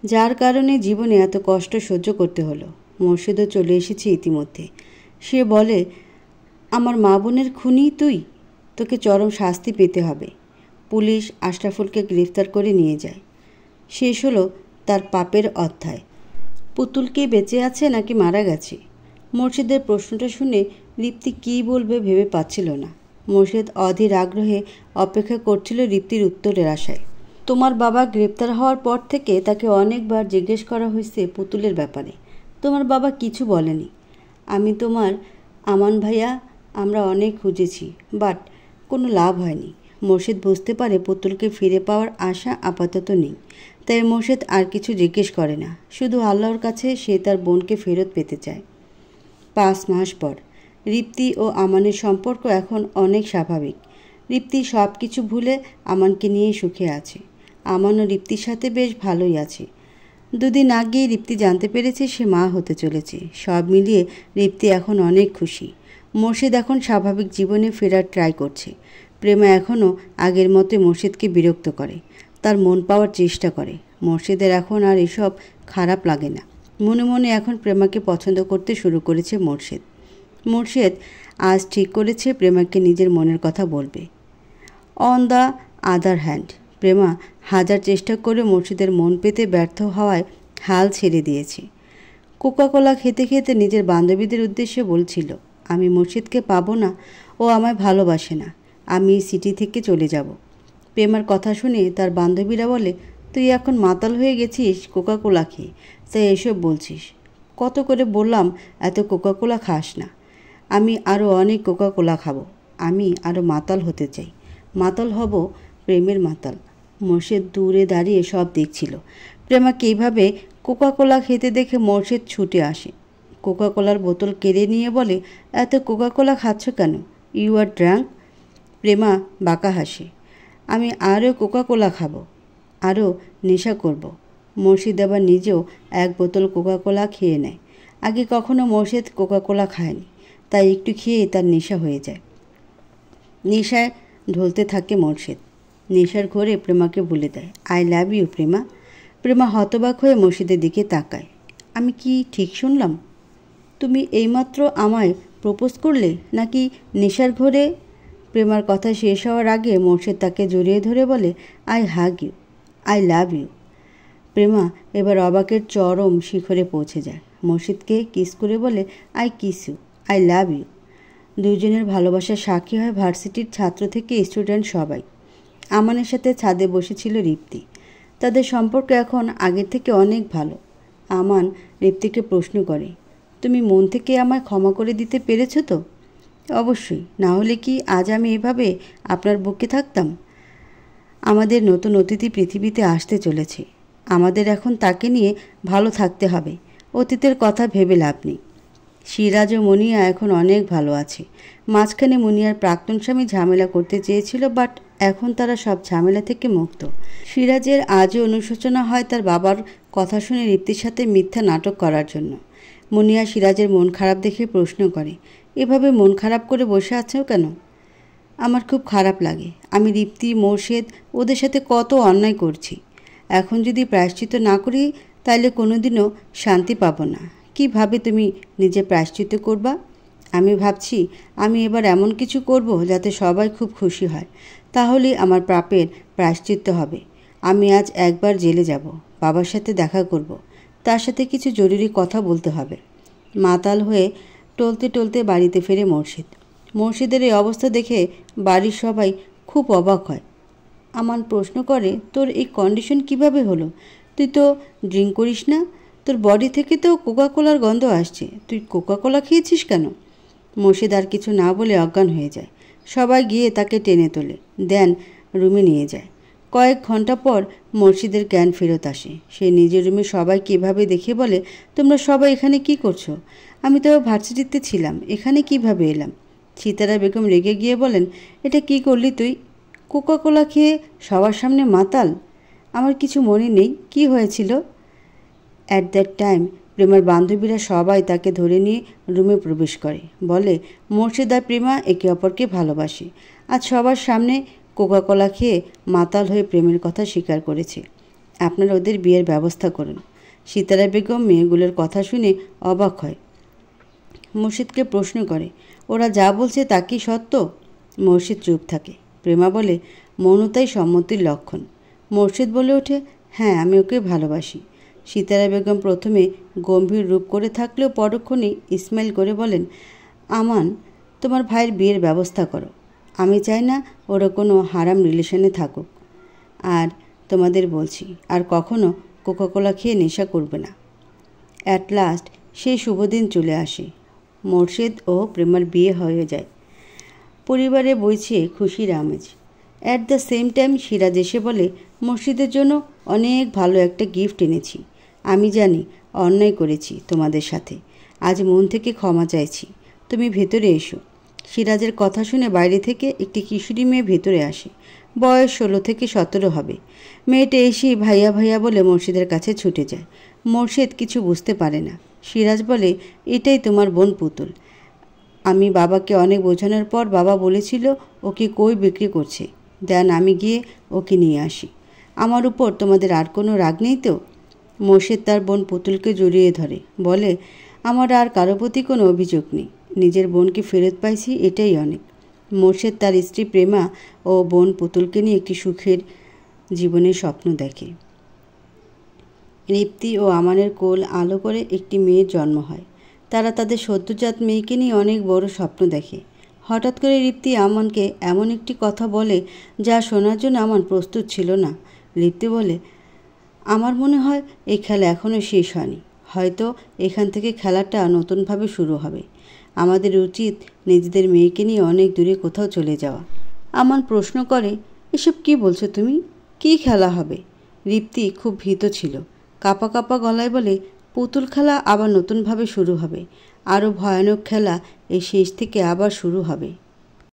যার কারণে জীবনে এত কষ্ট সহ্য করতে হলো। মোর্শেদও চলে এসেছে ইতিমধ্যে। সে বলে, আমার মা বোনের খুনি তুই, তোকে চরম শাস্তি পেতে হবে। পুলিশ আশরাফুলকে গ্রেফতার করে নিয়ে যায়। শেষ হলো তার পাপের অধ্যায়। পুতুল কি বেঁচে আছে নাকি মারা গেছে? মোর্শেদের প্রশ্নটা শুনে রিপ্তি কী বলবে ভেবে পাচ্ছিল না। মোর্শেদ অধীর আগ্রহে অপেক্ষা করছিল রিপ্তির উত্তরের আশায়। তোমার বাবা গ্রেপ্তার হওয়ার পর থেকে তাকে অনেকবার জিজ্ঞেস করা হয়েছে পুতুলের ব্যাপারে। তোমার বাবা কিছু বলেনি। আমি তোমার আমান ভাইয়া আমরা অনেক খুঁজেছি, বাট কোনো লাভ হয়নি। মোর্শেদ বুঝতে পারে পুতুলকে ফিরে পাওয়ার আশা আপাতত নেই, তাই মোর্শেদ আর কিছু জিজ্ঞেস করে না। শুধু আল্লাহর কাছে সে তার বোনকে ফেরত পেতে চায়। 5 মাস পর রিপ্তি ও আমানের সম্পর্ক এখন অনেক স্বাভাবিক। রিপ্তি সব কিছু ভুলে আমানকে নিয়ে সুখে আছে। আমান ও রিপ্তির সাথে বেশ ভালোই আছে। 2 দিন আগেই রিপ্তি জানতে পেরেছে সে মা হতে চলেছে। সব মিলিয়ে রিপ্তি এখন অনেক খুশি। মোর্শেদ এখন স্বাভাবিক জীবনে ফেরার ট্রাই করছে। প্রেমা এখনও আগের মতোই মোর্শেদকে বিরক্ত করে, তার মন পাওয়ার চেষ্টা করে। মোর্শেদের এখন আর এসব খারাপ লাগে না। মনে মনে এখন প্রেমাকে পছন্দ করতে শুরু করেছে মোর্শেদ। মোর্শেদ আজ ঠিক করেছে প্রেমাকে নিজের মনের কথা বলবে। On the other hand, Prema হাজার চেষ্টা করে মোর্শেদের মন পেতে ব্যর্থ হওয়ায় হাল ছেড়ে দিয়েছে। কোকাকোলা খেতে খেতে নিজের বান্ধবীদের উদ্দেশ্যে বলছিল, আমি মোর্শেদকে পাবো না, ও আমায় ভালোবাসে না, আমি সিটি থেকে চলে যাব। প্রেমার কথা শুনে তার বান্ধবীরা বলে, তুই এখন মাতাল হয়ে গেছিস কোকাকোলা খেয়ে, তাই এসব বলছিস। কত করে বললাম এত কোকাকোলা খাস না। আমি আরও অনেক কোকাকোলা খাবো। আমি আরও মাতাল হতে চাই। মাতাল হব, প্রেমের মাতাল। মোর্শেদ দূরে দাঁড়িয়ে সব দেখছিল। প্রেমাকে এইভাবে কোকাকোলা খেতে দেখে মোর্শেদ ছুটে আসে। কোকাকোলার বোতল কেড়ে নিয়ে বলে, এত কোকাকোলা খাচ্ছ কেন? You R drank. প্রেমা বাঁকা হাসে। আমি আরও কোকাকোলা খাবো, আরও নেশা করব। মোর্শেদ আবার নিজেও 1 বোতল কোকাকোলা খেয়ে নেয়। আগে কখনো মোর্শেদ কোকাকোলা খায়নি, তাই একটু খেয়ে তার নেশা হয়ে যায়। নেশায় ঢলতে থাকে মোর্শেদ। নেশার ঘোরে প্রেমাকে বলে দেয়, I love you Prema. Prema হতবাক হয়ে মোর্শেদের দিকে তাকায়। আমি কি ঠিক শুনলাম? তুমি এইমাত্র আমায় প্রপোজ করলে নাকি নেশার ঘোরে? প্রেমার কথা শেষ হওয়ার আগে মোর্শেদ তাকে জড়িয়ে ধরে বলে, I hug you, I love you. Prema এবার অবাকের চরম শিখরে পৌঁছে যায়। মোর্শেদকে কিস করে বলে, I kiss you, I love you. দুজনের ভালোবাসার সাক্ষী হয় ভার্সিটির ছাত্র থেকে স্টুডেন্ট সবাই। আমানের সাথে ছাদে বসেছিল রিপ্তি। তাদের সম্পর্ক এখন আগের থেকে অনেক ভালো। আমান রিপ্তিকে প্রশ্ন করে, তুমি মন থেকে আমায় ক্ষমা করে দিতে পেরেছো তো? অবশ্যই, না হলে কি আজ আমি এভাবে আপনার বুকে থাকতাম? আমাদের নতুন অতিথি পৃথিবীতে আসতে চলেছে। আমাদের এখন তাকে নিয়ে ভালো থাকতে হবে। অতীতের কথা ভেবে লাভ নেই। সিরাজ ও মুনিয়া এখন অনেক ভালো আছে। মাঝখানে মুনিয়ার প্রাক্তন স্বামী ঝামেলা করতে চেয়েছিল, বাট এখন তারা সব ঝামেলা থেকে মুক্ত। সিরাজের আজও অনুশোচনা হয় তার বাবার কথা শুনে রিপ্তির সাথে মিথ্যা নাটক করার জন্য। মুনিয়া সিরাজের মন খারাপ দেখে প্রশ্ন করে, এভাবে মন খারাপ করে বসে আছো কেন? আমার খুব খারাপ লাগে। আমি রিপ্তি, মোর্শেদ ওদের সাথে কত অন্যায় করছি। এখন যদি প্রায়শ্চিত্ত না করি তাহলে কোনোদিনও শান্তি পাবো না। কিভাবে তুমি নিজে প্রায়শ্চিত্ত করবা? আমি ভাবছি আমি এবার এমন কিছু করব যাতে সবাই খুব খুশি হয়, তাহলেই আমার পাপের প্রায়শ্চিত্ত হবে। আমি আজ একবার জেলে যাব, বাবার সাথে দেখা করব, তার সাথে কিছু জরুরি কথা বলতে হবে। মাতাল হয়ে টলতে টলতে বাড়িতে ফেরে মোর্শেদ। মোর্শেদের এই অবস্থা দেখে বাড়ির সবাই খুব অবাক হয়। আমান প্রশ্ন করে, তোর এই কন্ডিশন কিভাবে হলো? তুই তো ড্রিঙ্ক করিস না, তোর বডি থেকে তো কোকা কোলার গন্ধ আসছে, তুই কোকা কোলা খেয়েছিস কেন? মোর্শেদ আর কিছু না বলে অজ্ঞান হয়ে যায়। সবাই গিয়ে তাকে টেনে তোলে, দেন রুমে নিয়ে যায়। কয়েক ঘন্টা পর মোর্শেদের জ্ঞান ফেরত আসে। সে নিজের রুমে সবাইকে এভাবে দেখে বলে, তোমরা সবাই এখানে কি করছো? আমি তো ভার্সিটিতে ছিলাম, এখানে কিভাবে এলাম? সিতারা বেগম রেগে গিয়ে বলেন, এটা কি করলি তুই? কোকা কোলা খেয়ে সবার সামনে মাতাল? আমার কিছু মনে নেই, কি হয়েছিল? অ্যাট দ্যাট টাইম প্রেমার বান্ধবীরা সবাই তাকে ধরে নিয়ে রুমে প্রবেশ করে। বলে, মোর্শেদ আর প্রেমা একে অপরকে ভালোবাসে। আজ সবার সামনে কোকা কোলা খেয়ে মাতাল হয়ে প্রেমের কথা স্বীকার করেছে। আপনারা ওদের বিয়ের ব্যবস্থা করুন। সিতারা বেগম মেয়েগুলোর কথা শুনে অবাক হয়। মোর্শেদকে প্রশ্ন করে, ওরা যা বলছে তা কি সত্য? মোর্শেদ চুপ থাকে। প্রেমা বলে, মৌনতাই সম্মতির লক্ষণ। মোর্শেদ বলে ওঠে, হ্যাঁ, আমি ওকে ভালোবাসি। সিতারা বেগম প্রথমে গম্ভীর রূপ করে থাকলেও পরক্ষণেই ইসমাইল করে বলেন, আমান, তোমার ভাইয়ের বিয়ের ব্যবস্থা করো। আমি চাই না ওরা কোনো হারাম রিলেশনে থাকুক। আর তোমাদের বলছি, আর কখনো কোকাকোলা খেয়ে নেশা করবে না। অ্যাট লাস্ট সেই শুভদিন চলে আসে। মোর্শেদ ও প্রেমার বিয়ে হয়ে যায়। পরিবারে বইছে খুশির আমেজ। At the same time Siraj এসে বলে, মসজিদের জন্য অনেক ভালো একটা গিফট এনেছি। আমি জানি অন্যায় করেছি তোমাদের সাথে, আজ মন থেকে ক্ষমা চাইছি। তুমি ভেতরে এসো। সিরাজের কথা শুনে বাইরে থেকে একটি কিশোরী মেয়ে ভেতরে আসে। বয়স 16 থেকে 17 হবে। মেয়েটা এসেই ভাইয়া ভাইয়া বলে মোর্শেদের কাছে ছুটে যায়। মোর্শেদ কিছু বুঝতে পারে না। সিরাজ বলে, এটাই তোমার বোন পুতুল। আমি বাবাকে অনেক বোঝানোর পর বাবা বলেছিল ওকে কই বিক্রি করছে। দেন আমি গিয়ে ওকে নিয়ে আসি। আমার উপর তোমাদের আর কোনো রাগ নেই তো? মোর্শেদ তার বোন পুতুলকে জড়িয়ে ধরে, বলে, আমার আর কারো প্রতি কোনো অভিযোগ নেই। নিজের বোনকে ফেরত পাইছি, এটাই অনেক। মোর্শেদ তার স্ত্রী প্রেমা ও বোন পুতুলকে নিয়ে একটি সুখের জীবনের স্বপ্ন দেখে। রিপ্তি ও আমানের কোল আলো করে একটি মেয়ের জন্ম হয়। তারা তাদের সদ্যজাত মেয়েকে নিয়ে অনেক বড় স্বপ্ন দেখে। হঠাৎ করে রিপ্তি আমানকে এমন একটি কথা বলে যা শোনার জন্য আমান প্রস্তুত ছিল না। রিপ্তি বলে, আমার মনে হয় এই খেলা এখনও শেষ হয়নি। হয়তো এখান থেকে খেলাটা নতুনভাবে শুরু হবে। আমাদের উচিত নিজেদের মেয়েকে নিয়ে অনেক দূরে কোথাও চলে যাওয়া। আমান প্রশ্ন করে, এসব কি বলছো তুমি? কি খেলা হবে? রিপ্তি খুব ভীত ছিল। কাঁপা কাঁপা গলায় বলে, পুতুল খেলা আবার নতুনভাবে শুরু হবে। আরও ভয়ানক খেলা এই শেষ থেকে আবার শুরু হবে।